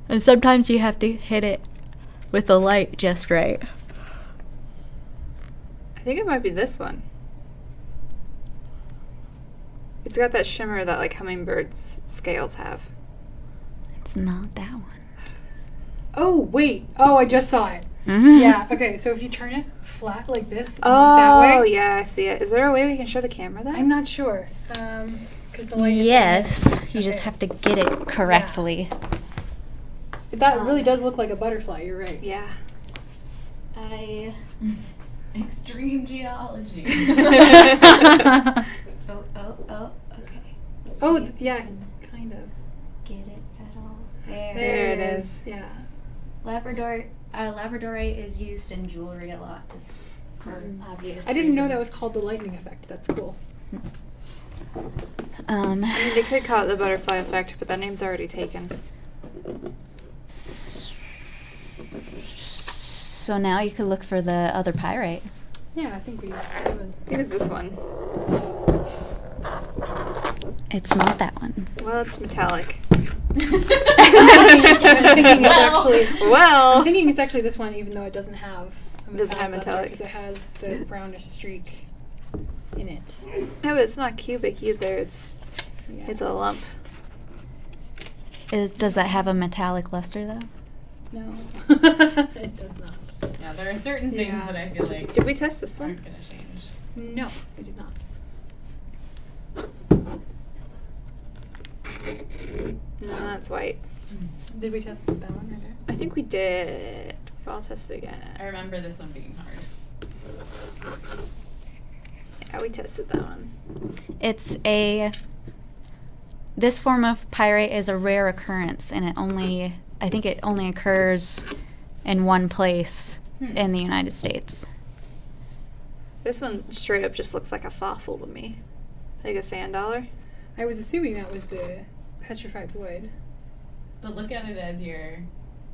And sometimes you have to hit it with the light just right. I think it might be this one. It's got that shimmer that like hummingbirds' scales have. It's not that one. Oh, wait. Oh, I just saw it. Mhm. Yeah, okay, so if you turn it flat like this, and Oh, look that way. yeah, I see it. Is there a way we can show the camera that? I'm not sure. Because the light is Yes, you just Okay. have to get it correctly. That really does look like a butterfly, you're right. Yeah. Extreme geology. Oh, okay. Oh, yeah, kind of. Get it at all. There it is. Yeah. Labradorite is used in jewelry a lot, just for obvious I didn't know that was reasons. called the lightning effect. That's cool. I mean, they could call it the butterfly effect, but that name's already taken. So now you could look for the other pyrite. Yeah, I think we would. I think it's this one. It's not that one. Well, it's metallic. I'm thinking it's actually. Well. I'm thinking it's actually this one, even though it doesn't have. Doesn't have metallic. because it has the brownish streak in it. No, but it's not cubic either. It's a lump. Does that have a metallic luster though? No, it does not. Yeah, there are certain things Yeah. that I feel like Did we test this one? aren't gonna change. No, we did not. No, that's white. Did we test that one? Okay. I think we did. But I'll test it again. I remember this one being hard. Yeah, we tested that one. This form of pyrite is a rare occurrence, and I think it only occurs in one place in the United States. This one straight up just looks like a fossil to me. Like a sand dollar. I was assuming that was the petrified wood. But look at it as you're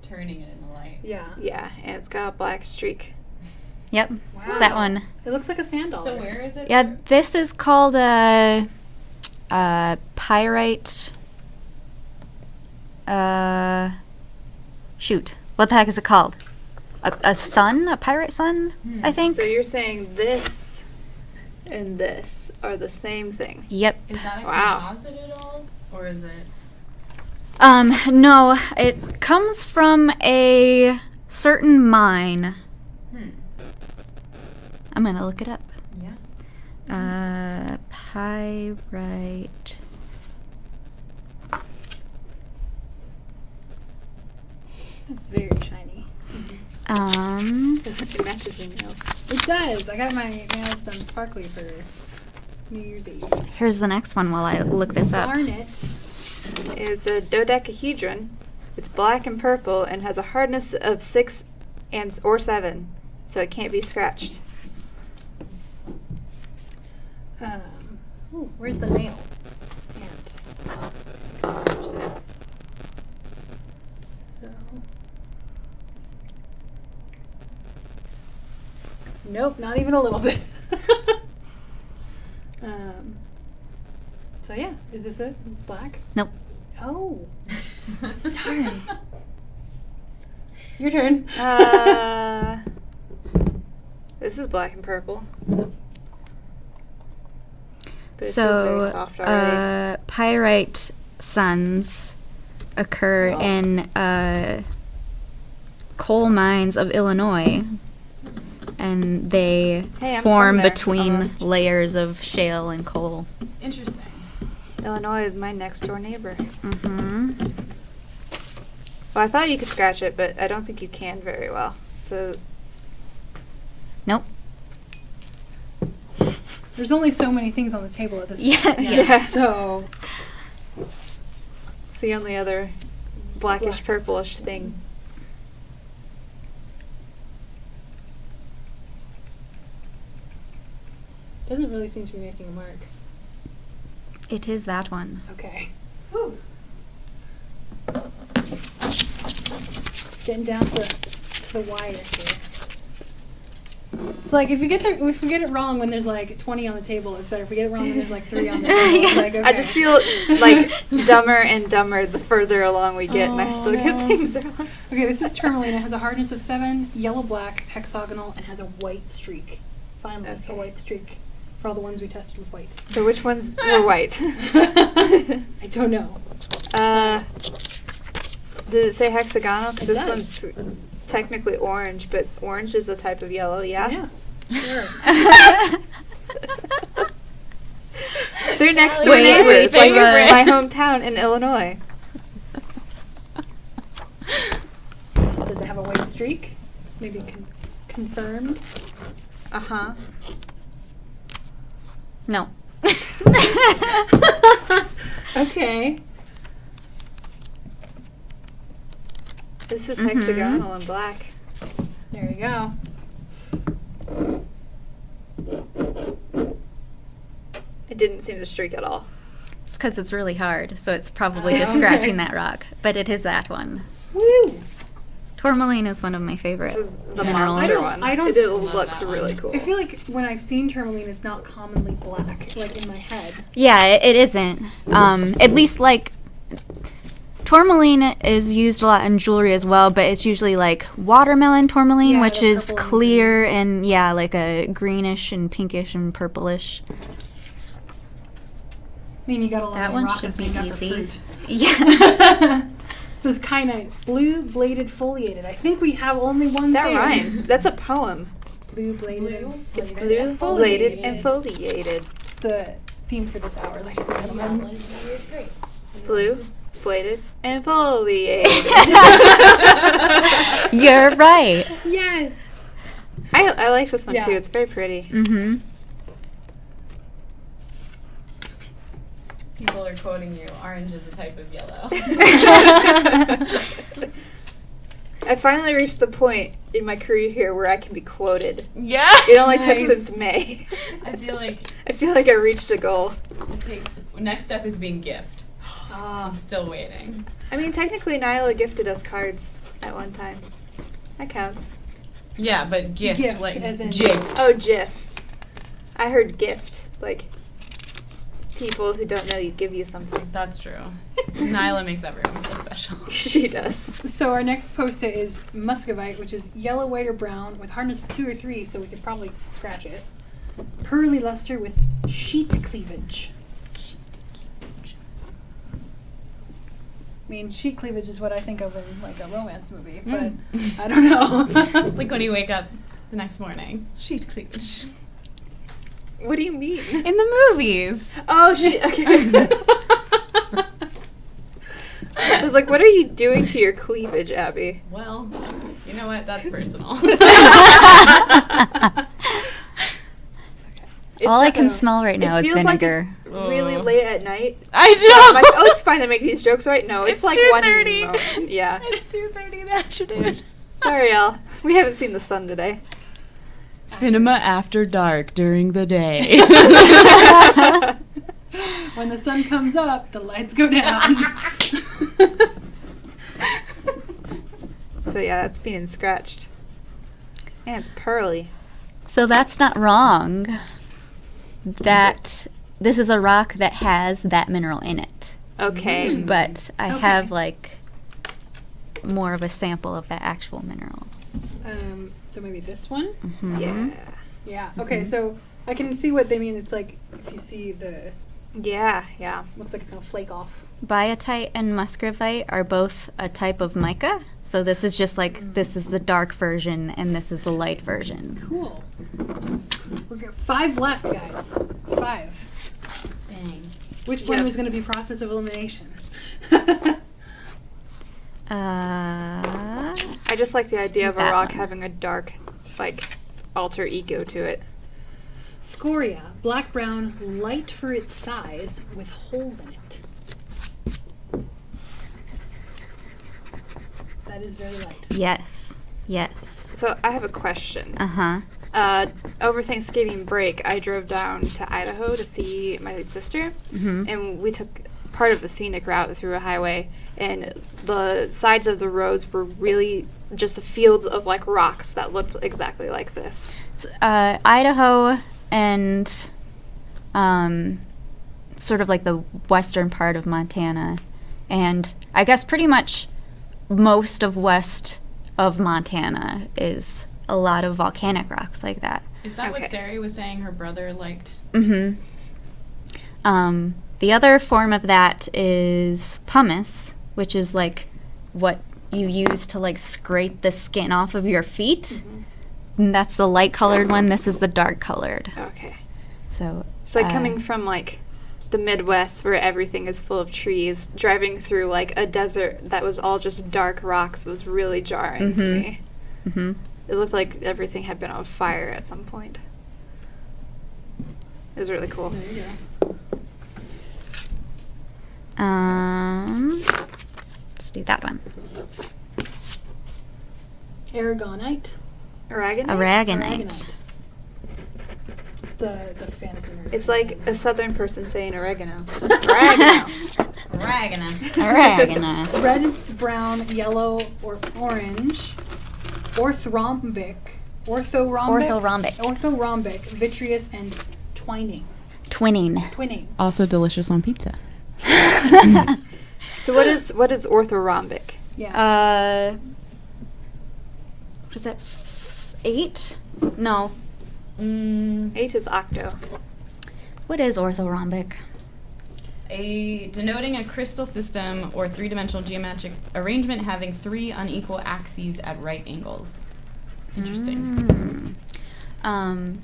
turning it in the light. Yeah. Yeah, and it's got a black streak. Yep, Wow. it's that one. It looks like a sand dollar. So where is it? Yeah, this is called a pyrite. Shoot, what the heck is it called? A sun? A pyrite sun? I think. So you're saying this and this are the same thing? Yep. Is that a Wow. composite at all? Or is it? No, it comes from a certain mine. I'm gonna look it up. Yeah. Pyrite. It's very shiny. It matches your nails. It does. I got my nails done sparkly for New Year's Eve. Here's the next one while I look this up. Garnet. Is a dodecahedron. It's black and purple and has a hardness of 6 or 7, so it can't be scratched. Ooh, where's the nail? Scratch this. So. Nope, not even a little bit. So yeah, is this it? It's black? Nope. Oh. Darn. Your turn. This is black and purple. But it feels very soft already. Pyrite suns occur in coal mines of Illinois, and they Hey, I'm form from there, between almost. layers of shale and coal. Interesting. Illinois is my next door neighbor. Mm-hmm. Well, I thought you could scratch it, but I don't think you can very well. So Nope. There's only so many things on the table at this point. Yeah. Yes. So it's the only other blackish Black. purplish thing. doesn't really seem to be making a mark. It is that one. Okay. Whew. Getting down to the wire here. It's like if we get it wrong when there's like 20 on the table, it's better. If we get it wrong when there's like 3 on the table, it's like, okay. I just feel like dumber and dumber the further along we get, and I still no. get things wrong. Okay, this is tourmaline. It has a hardness of 7, yellow-black, hexagonal, and has a white streak. Finally, Okay. a white streak. for all the ones we tested with white. So which ones were white? I don't know. Did it say hexagonal? Because It this does. one's technically orange, but orange is a type of yellow, yeah? Sure. They're next door Wait, neighbors, like favorite. my hometown in Illinois. Does it have a white streak? Maybe confirmed? Uh-huh. No. Okay. This is Mhm. hexagonal and black. There you go. It didn't seem to streak at all. It's because it's really hard, so it's probably just Okay. scratching that rock. But it is that one. Woo! Tourmaline is one of my favorite This is the minerals. monster one. I don't- It looks really cool. I feel like when I've seen tourmaline, it's not commonly black, like in my head. Yeah, it isn't. At least like tourmaline is used a lot in jewelry as well, but it's usually like watermelon tourmaline, Yeah, which the is purple and clear and yeah, like a greenish and pinkish and purplish. I mean, you got a lot That of one rock should that's be named after easy. fruit. Yeah. So it's kind of blue bladed foliated. I think we have only one That thing. rhymes. That's a poem. Blue bladed and It's foliated. blue, bladed, and foliated. It's the theme for this hour, ladies and gentlemen. Blue, bladed, and foliated. You're right. Yes. I like this one Yeah. too. It's very pretty. Mm-hmm. People are quoting you. Orange is a type of yellow. I finally reached the point in my career here where I can be quoted. Yeah. It only took Nice. since May. I feel like I reached a goal. it takes. Next step is being gift. Ah, I'm still waiting. I mean, technically, Nyla gifted us cards at one time. That counts. Yeah, but gift, Gift, like as in- gift. Oh, GIF. I heard gift. Like, people who don't know you give you something. That's true. Nyla makes everyone feel special. She does. So our next post-it is muscovite, which is yellow, white, or brown with hardness of 2 or 3, so we could probably scratch it. Pearly luster with sheet cleavage. I mean, sheet cleavage is what I think of in like a romance movie, but I don't know. It's like when you wake up the next morning. Sheet cleavage. What do you mean? In the movies. Oh, shit. Okay. I was like, what are you doing to your cleavage, Abby? Well, you know what? That's personal. All I It's- can smell right now it is feels vinegar. Like it's really Oh. late at night. I So I'm like, know. oh, it's fine to make these jokes right. No, it's like 1 in the 2:30. morning. Yeah. It's 2:30 in the afternoon. Sorry, y'all. We haven't seen the sun today. Cinema after dark during the day. When the sun comes up, the lights go down. So yeah, that's being scratched. And it's pearly. So that's not wrong. That this is a rock that has that mineral in it. Okay. But I Okay. have like more of a sample of that actual mineral. So maybe this one? Mhm. Yeah. Yeah. Okay, so I can see what they mean. It's like if you see the, Yeah, yeah. looks like it's gonna flake off. Biotite and muscovite are both a type of mica. So this is just like, this is the dark version and this is the light version. Cool. We're good. 5 left, guys. 5. Dang. Which one Yep. was gonna be process of elimination? I just like the Let's idea do of a that rock one. having a dark, like, alter ego to it. Scoria, black brown, light for its size, with holes in it. That is very light. Yes. Yes. So I have a question. Uh-huh. Over Thanksgiving break, I drove down to Idaho to see my sister, Mhm. and we took part of a scenic route through a highway, and the sides of the roads were really just fields of like rocks that looked exactly like this. Idaho and sort of like the western part of Montana, and I guess pretty much most of west of Montana is a lot of volcanic rocks like that. Is that Okay. what Sari was saying her brother liked? Mm-hmm. The other form of that is pumice, which is like what you use to like scrape the skin off of your feet. And that's the light colored one. This is the dark colored. Okay. So It's like coming from like the Midwest where everything is full of trees, driving through like a desert that was all just dark rocks was really jarring to me. Mm-hmm. It looked like everything had been on fire at some point. It was really cool. There you go. Let's do that one. Aragonite. Aragonite? Aragonite. It's the fantasy nerd. It's like a southern person saying oregano. Oregano. Oregano. Red, brown, yellow, or orange. Orthorhombic. Orthorhombic, vitreous, and twining. Twinning. Also delicious on pizza. So what is orthorhombic? Yeah. What is that? 8? No. 8 is octo. What is orthorhombic? Denoting a crystal system or three-dimensional geometric arrangement having 3 unequal axes at right angles. Interesting. And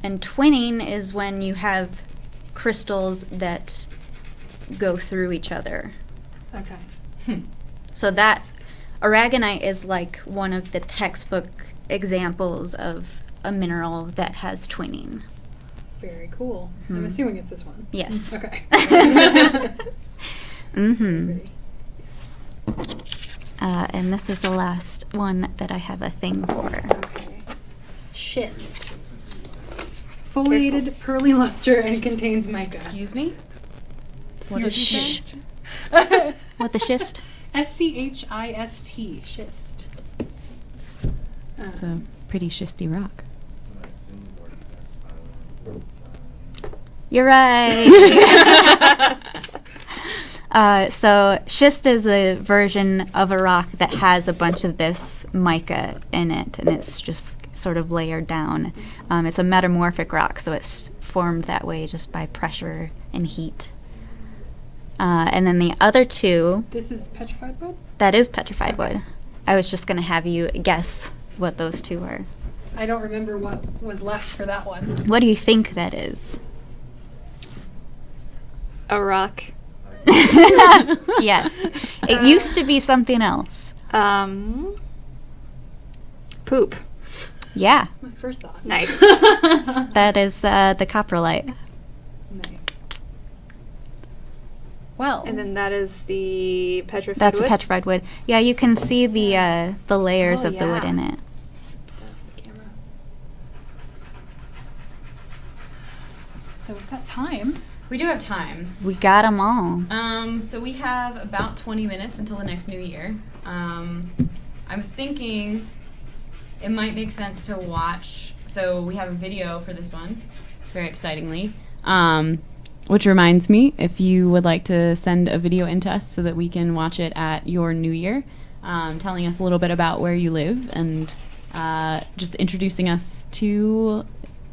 twinning is when you have crystals that go through each other. Okay. So that aragonite is like one of the textbook examples of a mineral that has twinning. Very cool. I'm assuming it's this one. Yes. Okay. Mm-hmm. Pretty. And this is the last one that I have a thing for. Okay. Schist. Foliated, pearly luster, and contains mica. Excuse me? What No, did you schist. say? What the schist? SCHIST. Schist. It's a pretty schisty rock. You're right. So schist is a version of a rock that has a bunch of this mica in it, and it's just sort of layered down. It's a metamorphic rock, so it's formed that way just by pressure and heat. And then the other two, This is petrified wood? that is petrified wood. I was just going to have you guess what those two are. I don't remember what was left for that one. What do you think that is? A rock. Yes. It used to be something else. Poop. Yeah, That's my first thought. Nice. that is the coprolite. Nice. Well. And then that is the petrified That's wood. a petrified wood. Yeah, you can see the layers Oh, of the wood yeah. in it. The camera. So we've got time. We do have time. We got them all. So we have about 20 minutes until the next new year. I was thinking it might make sense to watch. So we have a video for this one, very excitingly. Which reminds me, if you would like to send a video in to us so that we can watch it at your new year, telling us a little bit about where you live and just introducing us to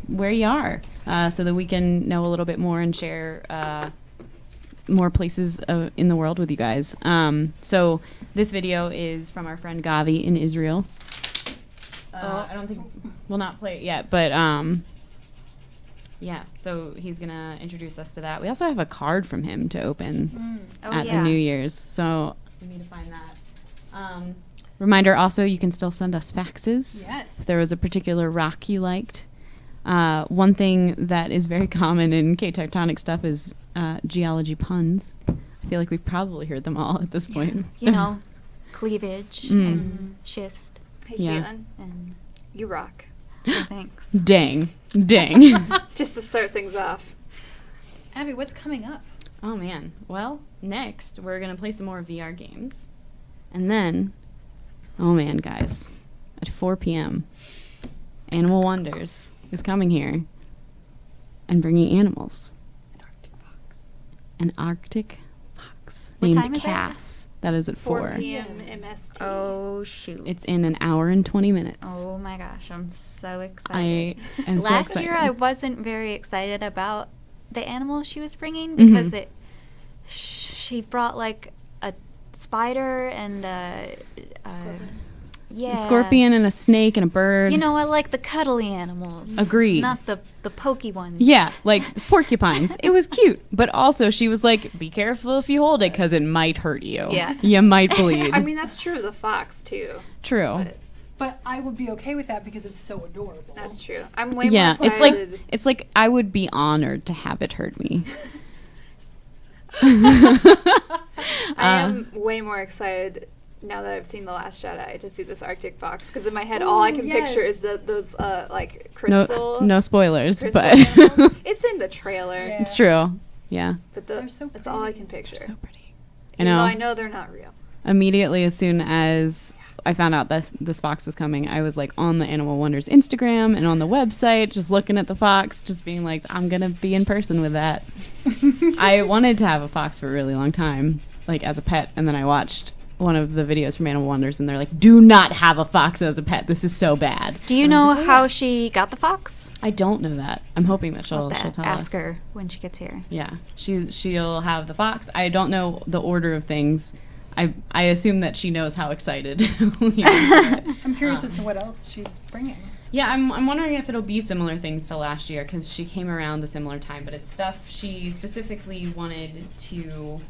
where you are, so that we can know a little bit more and share more places in the world with you guys. So this video is from our friend Gavi in Israel. I don't think we'll not play it yet, but yeah. So he's gonna introduce us to that. We also have a card from him to open at the New Year's, so we need to find that. Reminder also, you can still send us faxes. Yes. If there was a particular rock you liked. One thing that is very common in Tectonic stuff is geology puns. I feel like we've probably heard them all at this point. You know, cleavage and schist. Hey, Yeah. Caitlin, And you rock. thanks. Dang. Just to start things off. Abby, what's coming up? Oh man. Well, next we're gonna play some more VR games, and then, oh man, guys, at 4 p.m., Animal Wonders is coming here and bringing animals. An Arctic fox. fox What named time is it? Cass. That is at 4. 4 p.m. MST. Oh shoot. It's in an hour and 20 minutes. Oh my gosh, I'm so I excited. am so Last excited. year I wasn't very excited about the animals she was bringing because Mhm. she brought like a spider and yeah. A scorpion and a snake and a bird. You know, I like the cuddly animals. Agreed. Not the pokey ones. Yeah, like porcupines. It was cute, but also she was like, "Be careful if you hold it, because it might hurt you. Yeah. You might bleed." I mean, that's true of the fox, too. True. But But I would be okay with that because it's so adorable. that's true. I'm way Yeah, more it's like excited. I would be honored to have it hurt me. I am way more excited now that I've seen The Last Jedi to see this Arctic fox, because in my head all I Ooh, can yes. picture is those like No, crystal. no spoilers, crystal but animals. It's in the trailer, Yeah. it's true. Yeah, but They're so that's all I pretty. can picture. so pretty. I Even though know. I know they're not real. Immediately, as soon as I found out this fox was coming, I was like on the Animal Wonders Instagram and on the website, just looking at the fox, just being like, I'm gonna be in person with that. I wanted to have a fox for a really long time, like as a pet, and then I watched one of the videos from Animal Wonders, and they're like, "Do not have a fox as a pet. This is so bad." Do you And I was know like, "Oh, how yeah." she got the fox? I don't know that. I'm hoping that she'll I'll have to tell ask us. her when she gets here. Yeah, she'll have the fox. I don't know the order of things. I assume that she knows how excited we are for it. I'm curious as to what else she's bringing. Yeah, I'm wondering if it'll be similar things to last year, because she came around a similar time, but it's stuff she specifically wanted to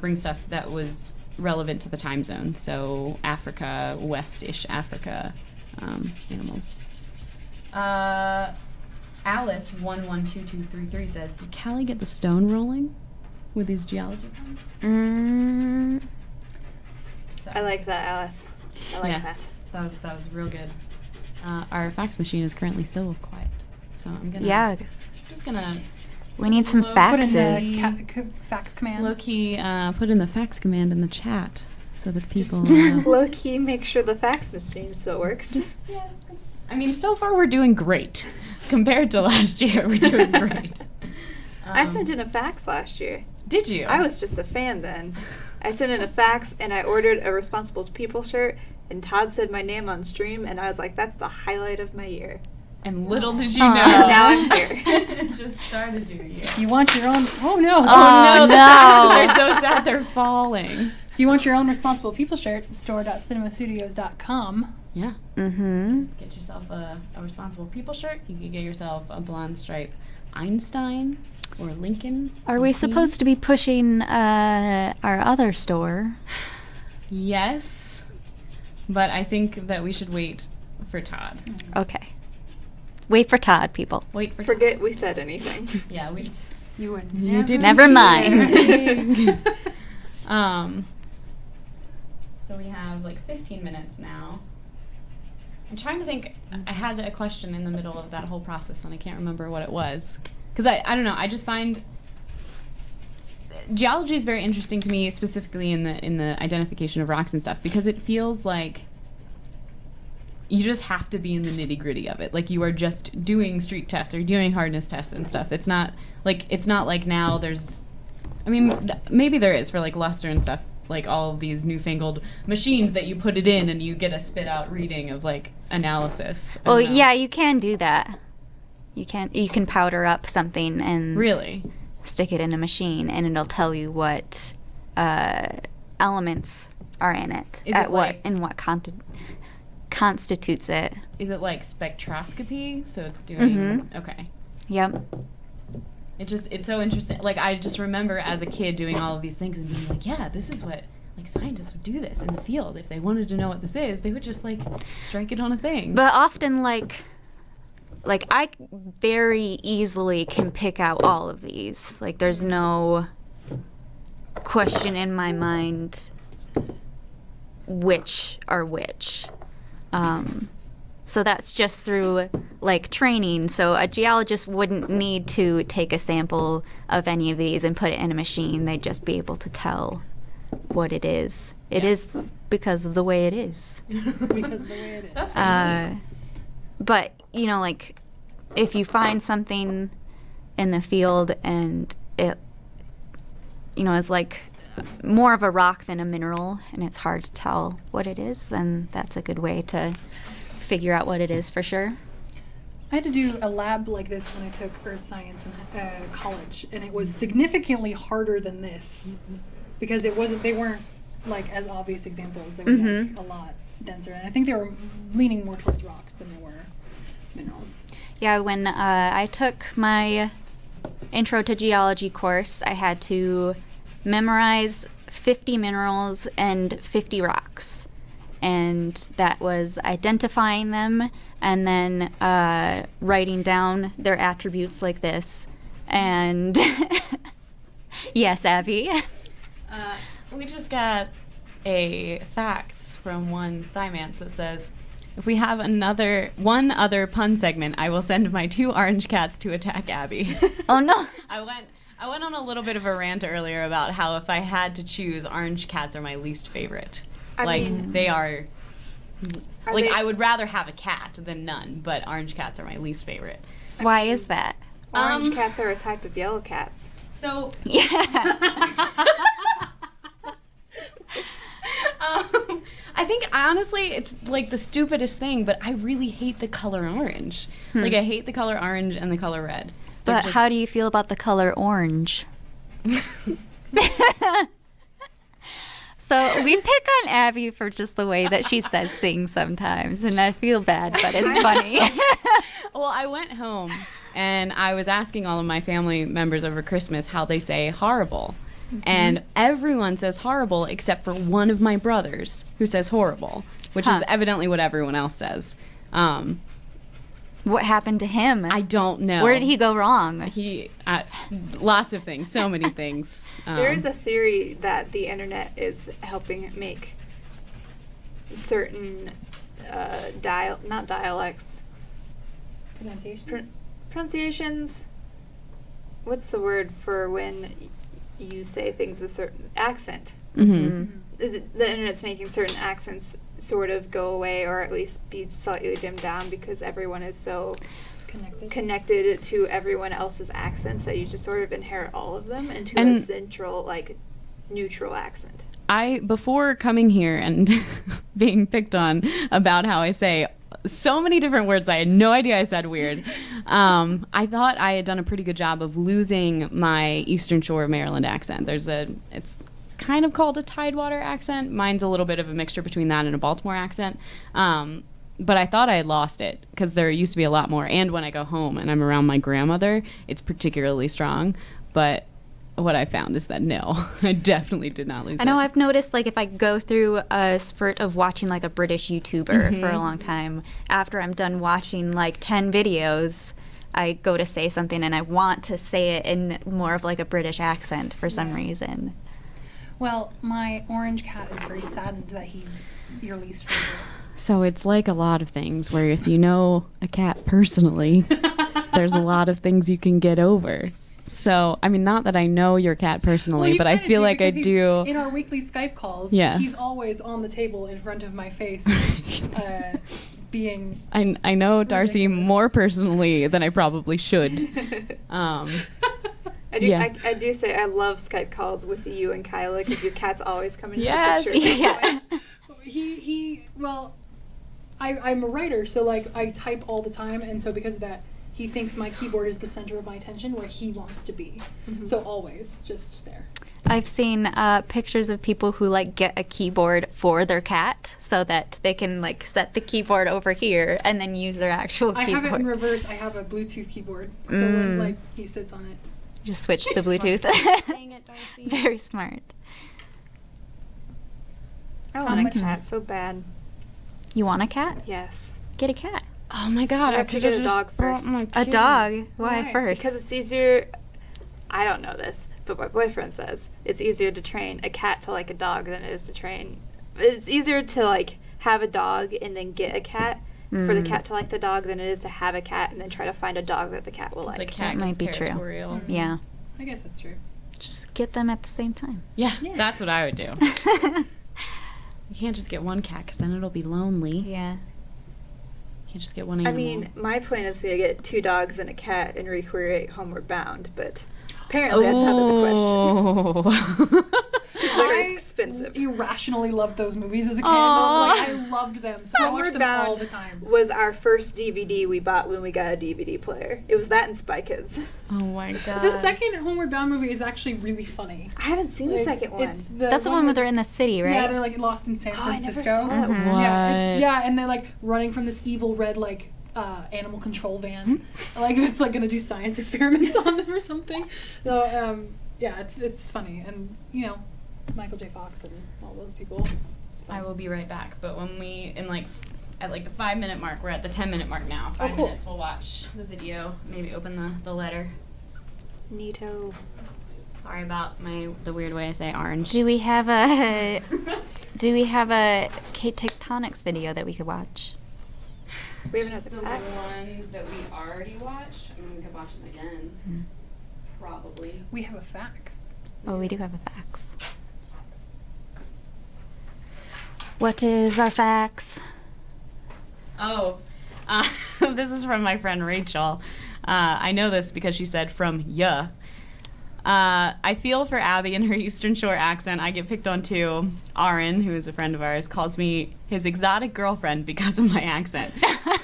bring stuff that was relevant to the time zone. So Africa, West-ish Africa animals. Alice 112233 says, "Did Callie get the stone rolling with these geology puns?" So, I like that, Alice. I like Yeah. that. that was real good. Our fax machine is currently still quiet, so I'm gonna just gonna We need some Put in Put in faxes. the fax command. low key put in the fax command in the chat so that people. Low key, make sure the fax machine still works. I mean, so far we're doing great compared to last year. We're doing great. I sent in a fax last year. Did you? I was just a fan then. I sent in a fax and I ordered a Responsible People shirt, and Todd said my name on stream, and I was like, that's the highlight of my year. And little did you Aw. know. Now I'm here. It just started your year. You want your own. Oh no! Oh, no, the no. faxes are so sad they're falling. If you want your own Responsible People shirt, store.cinemastudios.com. Yeah. Mm-hmm. Get yourself a Responsible People shirt. You could get yourself a blonde stripe Einstein or Lincoln. Are we supposed to be pushing our other store? Yes, but I think that we should wait for Todd. Okay. Wait for Todd, people. Wait for Forget we said anything. Todd. Yeah, we. You would You didn't Never see mind. it. So we have like 15 minutes now. I'm trying to think. I had a question in the middle of that whole process, and I can't remember what it was. Because I don't know. I just find geology is very interesting to me, specifically in the identification of rocks and stuff, because it feels like you just have to be in the nitty gritty of it. Like you are just doing streak tests or doing hardness tests and stuff. It's not like now there's, I mean, maybe there is for like luster and stuff, like all of these newfangled machines that you put it in and you get a spit out reading of like analysis. I Well, don't know. yeah, you can do that. You can powder up something and Really? stick it in a machine, and it'll tell you what elements are in it, Is it like- what constitutes it. Is it like spectroscopy? So it's doing, okay. Yep. It's so interesting. Like I just remember as a kid doing all of these things and being like, yeah, this is what, like scientists would do this in the field. If they wanted to know what this is, they would just like strike it on a thing. But often, like I very easily can pick out all of these. Like, there's no question in my mind which are which. So that's just through, like, training. So a geologist wouldn't need to take a sample of any of these and put it in a machine. They'd just be able to tell what it is. It is because of the way it is. because of the way it is. That's pretty neat. But, you know, like, if you find something in the field and it, you know, is like more of a rock than a mineral, and it's hard to tell what it is, then that's a good way to figure out what it is for sure. I had to do a lab like this when I took earth science in college, and it was significantly harder than this because they weren't like as obvious examples. They were like a lot denser, and I think they were leaning more towards rocks than they were minerals. Yeah, when I took my Intro to Geology course, I had to memorize 50 minerals and 50 rocks. And that was identifying them and then writing down their attributes like this. And yes, Abby. We just got a fax from one Symance that says, if we have one other pun segment, I will send my 2 orange cats to attack Abby. Oh no. I went on a little bit of a rant earlier about how if I had to choose, orange cats are my least favorite. I mean, they are they- I would rather have a cat than none, but orange cats are my least favorite. Why is that? Orange cats are a type of yellow cats. So Yeah. I think honestly it's like the stupidest thing, but I really hate the color orange. Like I hate the color orange and the color red. But how do you feel about the color orange? So we pick on Abby for just the way that she says things sometimes, and I feel bad, but it's funny. Well, I went home and I was asking all of my family members over Christmas how they say horrible. And everyone says horrible except for one of my brothers who says horrible, which is evidently what everyone else says. What happened to him? I don't know. Where did he go wrong? He lots of things, so many things. There is a theory that the internet is helping make certain not dialects, pronunciations. What's the word for when you say things a certain accent? Mm-hmm. The internet's making certain accents sort of go away, or at least be slightly dimmed down, because everyone is so connected to everyone else's accents that you just sort of inherit all of them into a central, like, neutral accent. Before coming here and being picked on about how I say so many different words I had no idea I said weird, I thought I had done a pretty good job of losing my Eastern Shore of Maryland accent. It's kind of called a Tidewater accent. Mine's a little bit of a mixture between that and a Baltimore accent. But I thought I had lost it because there used to be a lot more. And when I go home and I'm around my grandmother, it's particularly strong. But what I found is that no, I definitely did not lose it. I know I've noticed, like, if I go through a spurt of watching, like, a British YouTuber for a long time, after I'm done watching, like, 10 videos, I go to say something and I want to say it in more of, like, a British accent for some reason. Well, my orange cat is very saddened that he's your least favorite. So it's like a lot of things where if you know a cat personally, there's a lot of things you can get over. So, I mean, not that I know your cat personally, but I feel like I do. In our weekly Skype calls, Yes. he's always on the table in front of my face, being... I know Darcy ridiculous. more personally than I probably should. I do say I love Skype calls with you and Kyla, because your cat's always coming in Yes. the picture. Yeah. I'm a writer, so, like, I type all the time, and so because of that, he thinks my keyboard is the center of my attention where he wants to be. So always just there. I've seen pictures of people who, like, get a keyboard for their cat so that they can, like, set the keyboard over here and then use their actual I keyboard. have it in reverse. I have a Bluetooth keyboard, so when, like, he sits on it. Just switch the Bluetooth. Dang it, Darcy. Very smart. I want a cat so bad. You want a cat? Yes. Get a cat. Oh my god, I have to get a dog first. A dog? Why Why? first? Because it's easier. I don't know this, but my boyfriend says it's easier to train a cat to like a dog than it is to train. It's easier to, like, have a dog and then get a cat for the cat to like the dog than it is to have a cat and then try to find a dog that the cat will The like. cat That might gets be true. territorial. Yeah. I guess that's true. Just get them at the same time. Yeah, that's what I would do. You can't just get one cat because then it'll be lonely. Yeah. You can't just get one I animal. mean, my plan is to get 2 dogs and a cat and recreate Homeward Bound, but apparently that's out of the question. question. irrationally loved those movies as a kid. Aw. Like, I loved them, so I watched Homeward them Bound all the time. was our first DVD we bought when we got a DVD player. It was that and Spy Kids. Oh my god. The second Homeward Bound movie is actually really funny. I haven't seen the Like, second one. it's That's the one where they're in the city, right? Yeah, they're like lost in San Oh, I Francisco. never saw that one. What? Yeah, and they're like running from this evil red like animal control van, like it's like gonna do science experiments on them or something. So yeah, it's funny, and you know, Michael J. Fox and all those people. It's fun. I will be right back. But when we at like the 5-minute mark, we're at the 10-minute mark now. 5 cool. minutes, we'll watch the video. Maybe open the letter. Neato. Sorry about the weird way I say orange. Do we have a Tectonics video that we could watch? We haven't Just had the the facts. ones that we already watched. I mean, we could watch them again. Probably. We have a fax. Oh, we do have a fax. What is our fax? Oh, this is from my friend Rachel. I know this because she said from ya. I feel for Abby and her Eastern Shore accent. I get picked on too. Aaron, who is a friend of ours, calls me his exotic girlfriend because of my accent.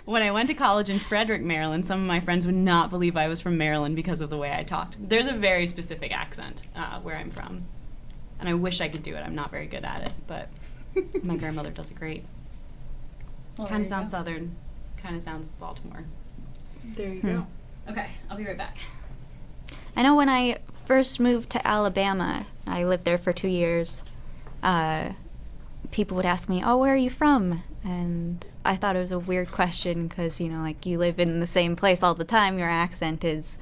When I went to college in Frederick, Maryland, some of my friends would not believe I was from Maryland because of the way I talked. There's a very specific accent where I'm from, and I wish I could do it. I'm not very good at it, but my grandmother does it great. Well, Kind of there you sounds go. Southern, kind of sounds Baltimore. There you go. Okay, I'll be right back. I know when I first moved to Alabama, I lived there for 2 years, people would ask me, oh, where are you from? And I thought it was a weird question because, you know, like you live in the same place all the time, your accent is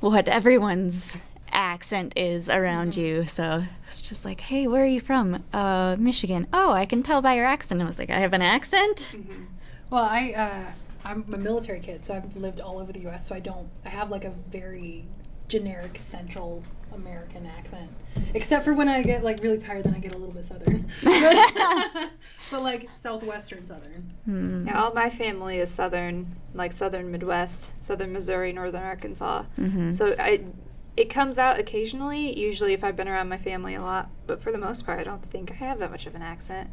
what everyone's accent is around you. So it's just like, hey, where are you from? Michigan. Oh, I can tell by your accent. I was like, I have an accent? Well, I'm a military kid, so I've lived all over the U.S. So I have like a very generic Central American accent, except for when I get like really tired, then I get a little bit Southern, but like Southwestern Southern. Yeah, all my family is Southern, like Southern Midwest, Southern Missouri, Northern Arkansas. So it comes out occasionally, usually if I've been around my family a lot, but for the most part, I don't think I have that much of an accent.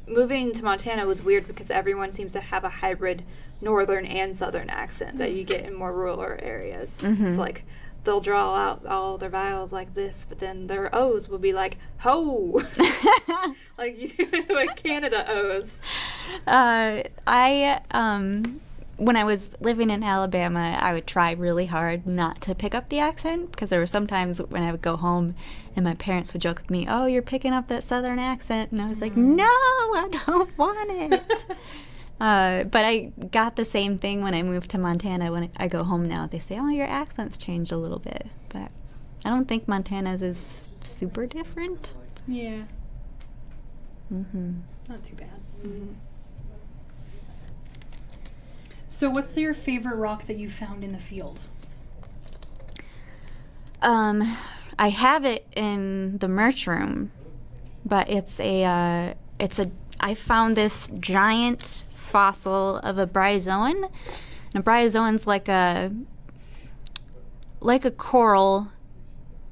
Moving to Montana was weird because everyone seems to have a hybrid northern and southern accent that you get in more rural areas. It's like they'll draw out all their vowels like this, but then their O's will be like ho, like you do like Canada O's. When I was living in Alabama, I would try really hard not to pick up the accent because there were some times when I would go home and my parents would joke with me, oh, you're picking up that Southern accent. And I was like, no, I don't want it. But I got the same thing when I moved to Montana. When I go home now, they say, oh, your accent's changed a little bit. But I don't think Montana's is super different. Yeah, not too bad. So, what's your favorite rock that you found in the field? I have it in the merch room, but I found this giant fossil of a bryozoan. And a bryozoan's like a coral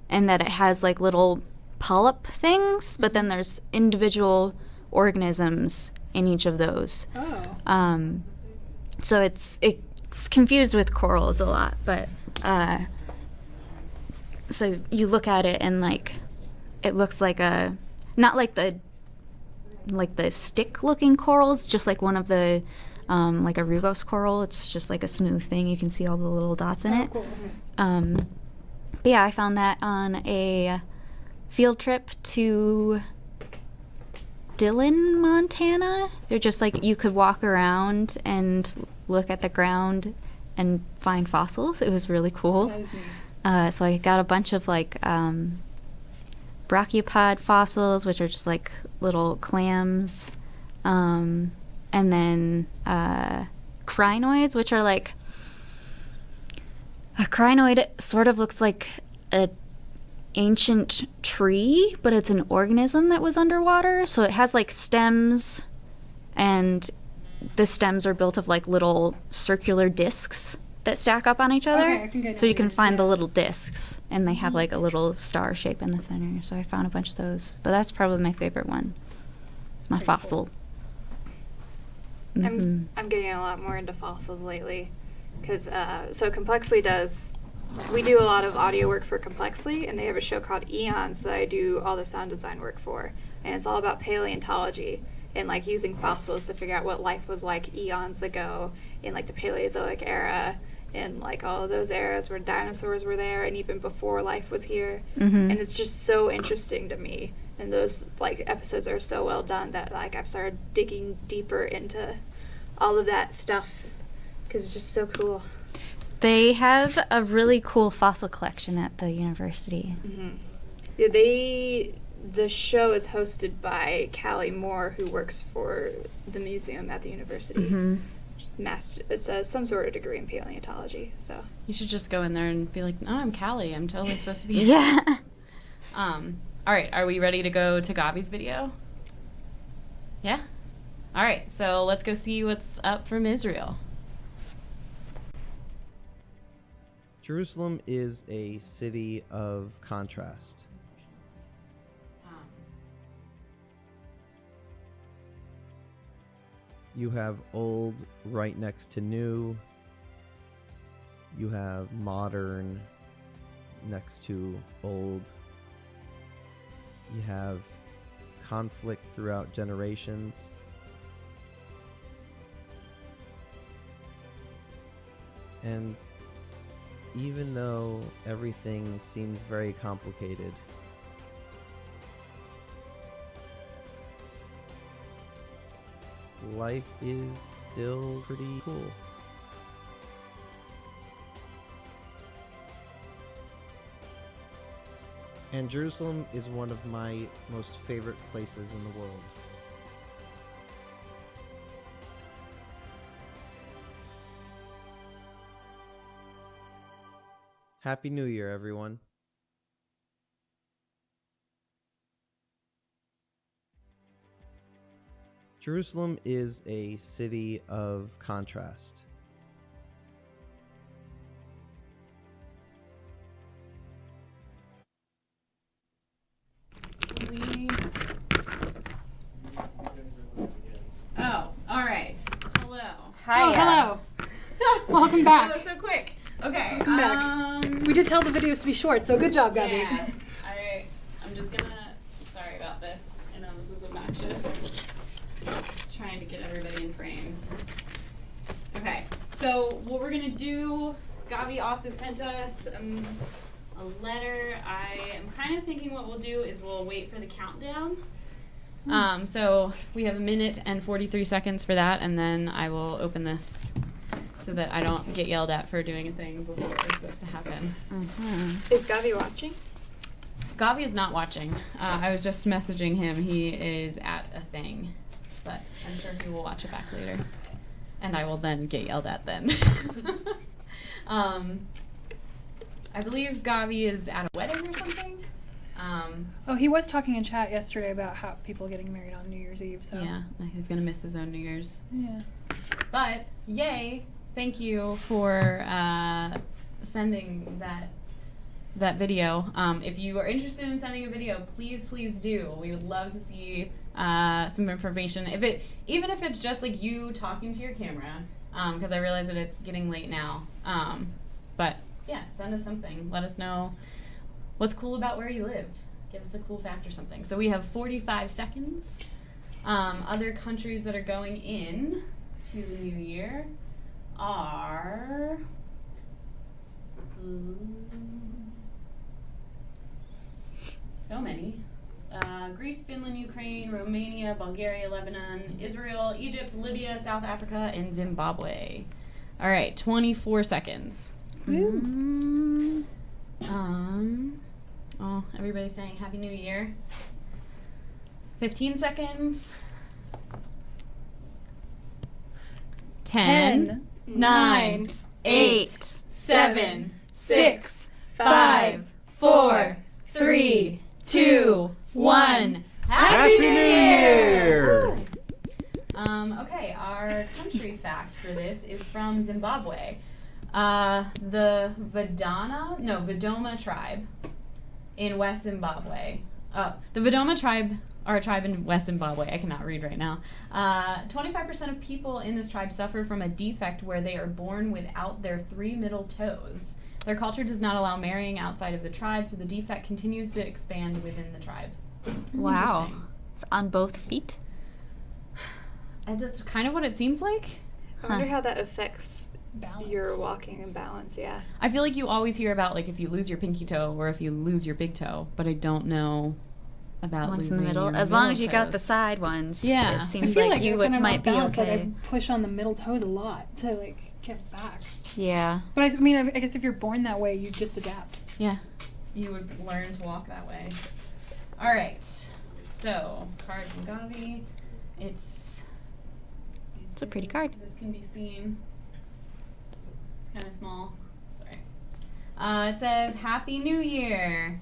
in that it has like little polyp things, but then there's individual organisms in each of those. Oh. So it's confused with corals a lot, but so you look at it and like it looks like not like the stick looking corals, just like one of the like a rugose coral. It's just like a smooth thing. You can see all the little dots in it. Cool. But yeah, I found that on a field trip to Dillon, Montana. They're just like you could walk around and look at the ground and find fossils. It was really cool. That is neat. So I got a bunch of like brachiopod fossils, which are just like little clams, and then crinoids, which are like a crinoid sort of looks like a ancient tree, but it's an organism that was underwater. So it has like stems, and the stems are built of like little circular discs that stack up on each other. Okay, I think I know so you what can it is, find the yeah. little discs, and they have like a little star shape in the center. So I found a bunch of those, but that's probably my favorite one. It's my Pretty cool. fossil. Mhm. I'm getting a lot more into fossils lately, because so Complexly does. We do a lot of audio work for Complexly, and they have a show called Eons that I do all the sound design work for, and it's all about paleontology and like using fossils to figure out what life was like eons ago in like the Paleozoic era and like all of those eras where dinosaurs were there and even before life was here. Mhm. And it's just so interesting to me. And those like episodes are so well done that like I've started digging deeper into all of that stuff because it's just so cool. They have a really cool fossil collection at the university. Yeah, the show is hosted by Callie Moore, who works for the museum at the university. Mhm. It's some sort of degree in paleontology. So You should just go in there and be like, "No, I'm Callie. I'm totally supposed to be." here." Yeah. All right. Are we ready to go to Gavi's video? Yeah. All right. So let's go see what's up from Israel. Jerusalem is a city of contrast. You have old right next to new. You have modern next to old. You have conflict throughout generations. And even though everything seems very complicated, life is still pretty cool. And Jerusalem is one of my most favorite places in the world. Happy New Year, everyone. Jerusalem is a city of contrast. Oh, all right. Hello. Oh, hello. Welcome back. That was so quick. Okay. Welcome back. We did tell the videos to be short, so good job, Gabi. Yeah. All right. I'm just gonna. Sorry about this. I know this is obnoxious. Trying to get everybody in frame. Okay. So what we're gonna do? Gabi also sent us a letter. I am kind of thinking what we'll do is we'll wait for the countdown. So we have 1 minute and 43 seconds for that, and then I will open this so that I don't get yelled at for doing a thing before it's supposed to happen. is Gavi watching? Gavi is not watching. I was just messaging him. He is at a thing, but I'm sure he will watch it back later, and I will then get yelled at then. I believe Gavi is at a wedding or something. Oh, he was talking in chat yesterday about how people getting married on New Year's Eve, so. Yeah, he's gonna miss his own New Year's. Yeah. But yay! Thank you for sending that video. If you are interested in sending a video, please do. We would love to see some information. Even if it's just like you talking to your camera, because I realize that it's getting late now. But yeah, send us something. Let us know what's cool about where you live. Give us a cool fact or something. So we have 45 seconds. Other countries that are going in to the new year are so many. Greece, Finland, Ukraine, Romania, Bulgaria, Lebanon, Israel, Egypt, Libya, South Africa, and Zimbabwe. All right, 24 seconds. Oh, everybody's saying Happy New Year. 15 seconds. 10, 9, 8, 7, 6, 5, 4, 3, 2, 1. Happy New Year! Okay, our country fact for this is from Zimbabwe. The Vedoma tribe in West Zimbabwe. The Vedoma tribe are a tribe in West Zimbabwe. I cannot read right now. 25% of people in this tribe suffer from a defect where they are born without their 3 middle toes. Their culture does not allow marrying outside of the tribe, so the defect continues to expand within the tribe. Wow. Interesting. On both feet? And that's kind of what it seems like. I wonder how that affects Balance. your walking and balance. Yeah. I feel like you always hear about like if you lose your pinky toe or if you lose your big toe, but I don't know about One's in losing the middle. your As long as middle you got the toes. side ones, Yeah. it I I seems feel like, you when I'm might off be balance, okay. Like I push on the middle toes a lot to like get back. Yeah. But I mean, I guess if you're born that way, you just adapt. Yeah, you would learn to walk that way. All right, so card from Gavi. It's a pretty card. This can be seen. It's kind of small. Sorry. It says Happy New Year.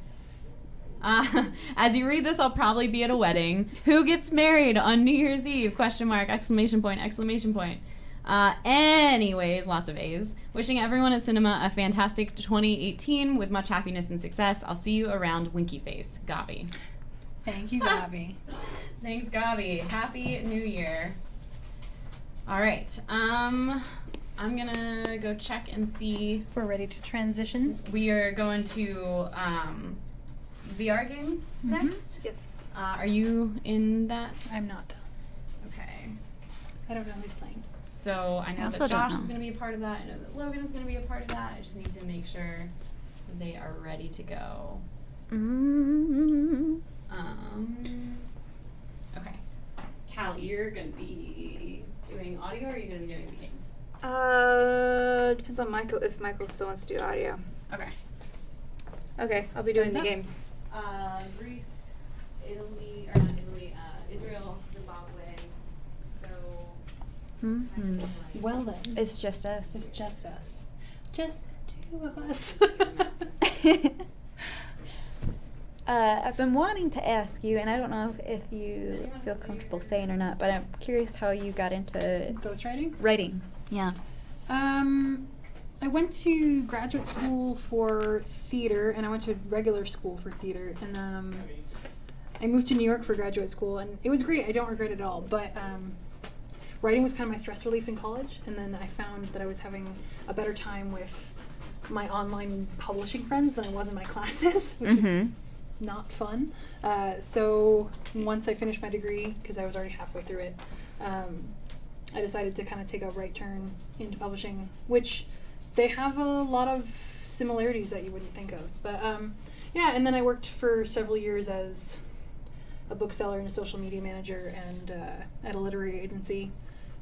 As you read this, I'll probably be at a wedding. Who gets married on New Year's Eve? Question mark, exclamation point, exclamation point. Anyways, lots of A's. Wishing everyone at Synema a fantastic 2018 with much happiness and success. I'll see you around Winky Face. Gavi. Thank you, Gabby. Thanks, Gavi. Happy New Year. All right. I'm gonna go check and see. We're ready to transition. We are going to VR games next. Yes. Are you in that? I'm not. Okay. I don't know who's playing. So I know also that don't Josh know. is going to be a part of that. I know that Logan is going to be a part of that. I just need to make sure that they are ready to go. Mm-hmm. Okay. Callie, you're going to be doing audio, or are you going to be doing the games? Depends on Michael, if Michael still wants to do audio. Okay. Okay, I'll be doing Thumbs the up. games. Greece, Italy, or not Italy, Israel, Zimbabwe. So. Mm-hmm. Well then, It's just us. it's just us. Just the two of us. I've been wanting to ask you, and I don't know if you feel comfortable saying or not, but I'm curious how you got into Ghostwriting? writing. Yeah. I went to graduate school for theater, and I went to regular school for theater, and I moved to New York for graduate school, and it was great. I don't regret it at all, but writing was kind of my stress relief in college, and then I found that I was having a better time with my online publishing friends than I was in my classes, which is not fun. So once I finished my degree, because I was already halfway through it, I decided to kind of take a right turn into publishing, which they have a lot of similarities that you wouldn't think of. But yeah, and then I worked for several years as a bookseller and a social media manager and at a literary agency,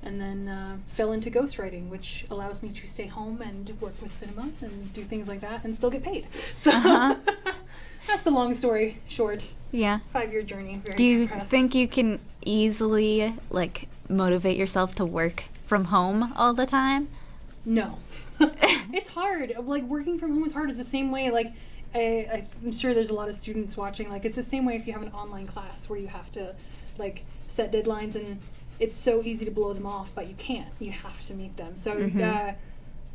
and then fell into ghostwriting, which allows me to stay home and work with Synema and do things like that and still get paid. So that's the long story short. Yeah. 5-year journey. Very Do you compressed. think you can easily, like, motivate yourself to work from home all the time? No. It's hard. Like, working from home is hard. It's the same way, like, I'm sure there's a lot of students watching. Like, it's the same way if you have an online class where you have to, like, set deadlines, and it's so easy to blow them off, but you can't. You have to meet them. So,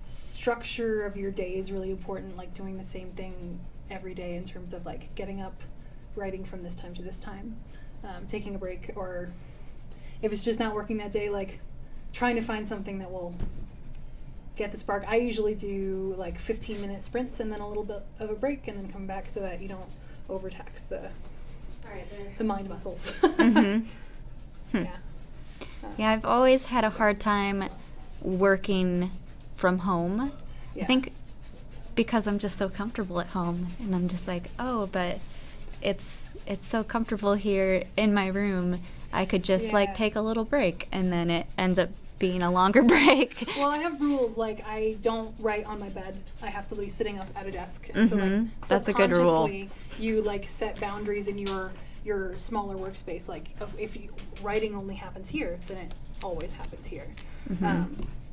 structure of your day is really important, like, doing the same thing every day in terms of, like, getting up, writing from this time to this time, taking a break, or if it's just not working that day, like, trying to find something that will get the spark. I usually do like 15-minute sprints and then a little bit of a break and then come back so that you don't overtax the mind muscles. Yeah. Yeah, I've always had a hard time working from home. Yeah. I think because I'm just so comfortable at home, and I'm just like, oh, but it's so comfortable here in my room. I could just like Yeah. take a little break, and then it ends up being a longer break. Well, I have rules, like I don't write on my bed. I have to be sitting up at a desk. And so, like, That's a good rule. subconsciously, you like set boundaries in your smaller workspace. Like if writing only happens here, then it always happens here.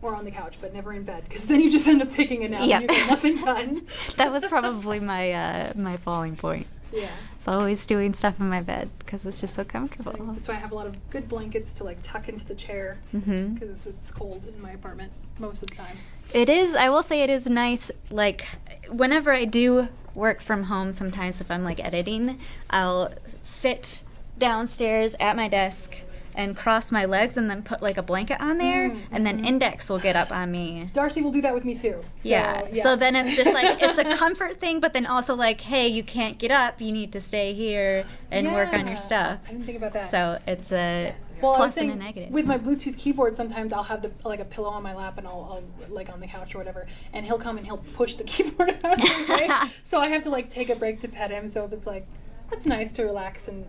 Or on the couch, but never in bed, because then you just end up taking a nap Yep. and you get nothing done. That was probably my my falling point. Yeah. So always doing stuff in my bed because it's just so I think comfortable. that's why I have a lot of good blankets to like tuck into the chair Mm-hmm. because it's cold in my apartment most of the time. It is, I will say it is nice, like, whenever I do work from home, sometimes if I'm, like, editing, I'll sit downstairs at my desk and cross my legs and then put, like, a blanket on there, and then Index will get up on me. Darcy will do that with me too. So, Yeah. So then it's just, like, it's a comfort thing, but then also, like, hey, you can't get up, you need to stay here and work on your stuff. I didn't think about that. So it's a Well, I was plus saying, and a negative. with my Bluetooth keyboard, sometimes I'll have like a pillow on my lap and I'll like on the couch or whatever, and he'll come and he'll push the keyboard out of the way. So I have to like take a break to pet him. So it's like, that's nice to relax and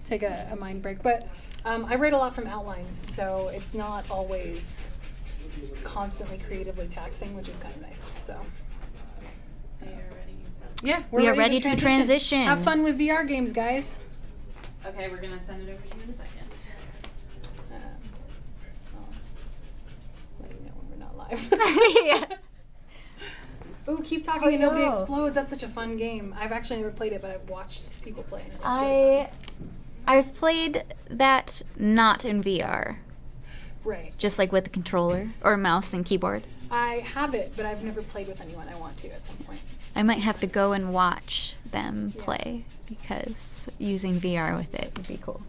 take a mind break. But I write a lot from outlines, so it's not always constantly creatively taxing, which is kind of nice. So. Yeah, We are ready to transition. Have fun with VR games, guys. Okay, we're gonna send it over to you in a second. I'll let you know when we're not live. Yeah. Ooh, Keep Talking and Nobody no. Explodes. That's such a fun game. I've actually never played it, but I've watched people play it. It's really I've played that not in VR, fun. Right. just like with the controller or mouse and keyboard. I have it, but I've never played with anyone. I want to at some point. I might have to go and watch them Yeah. play because using VR with it would be cool.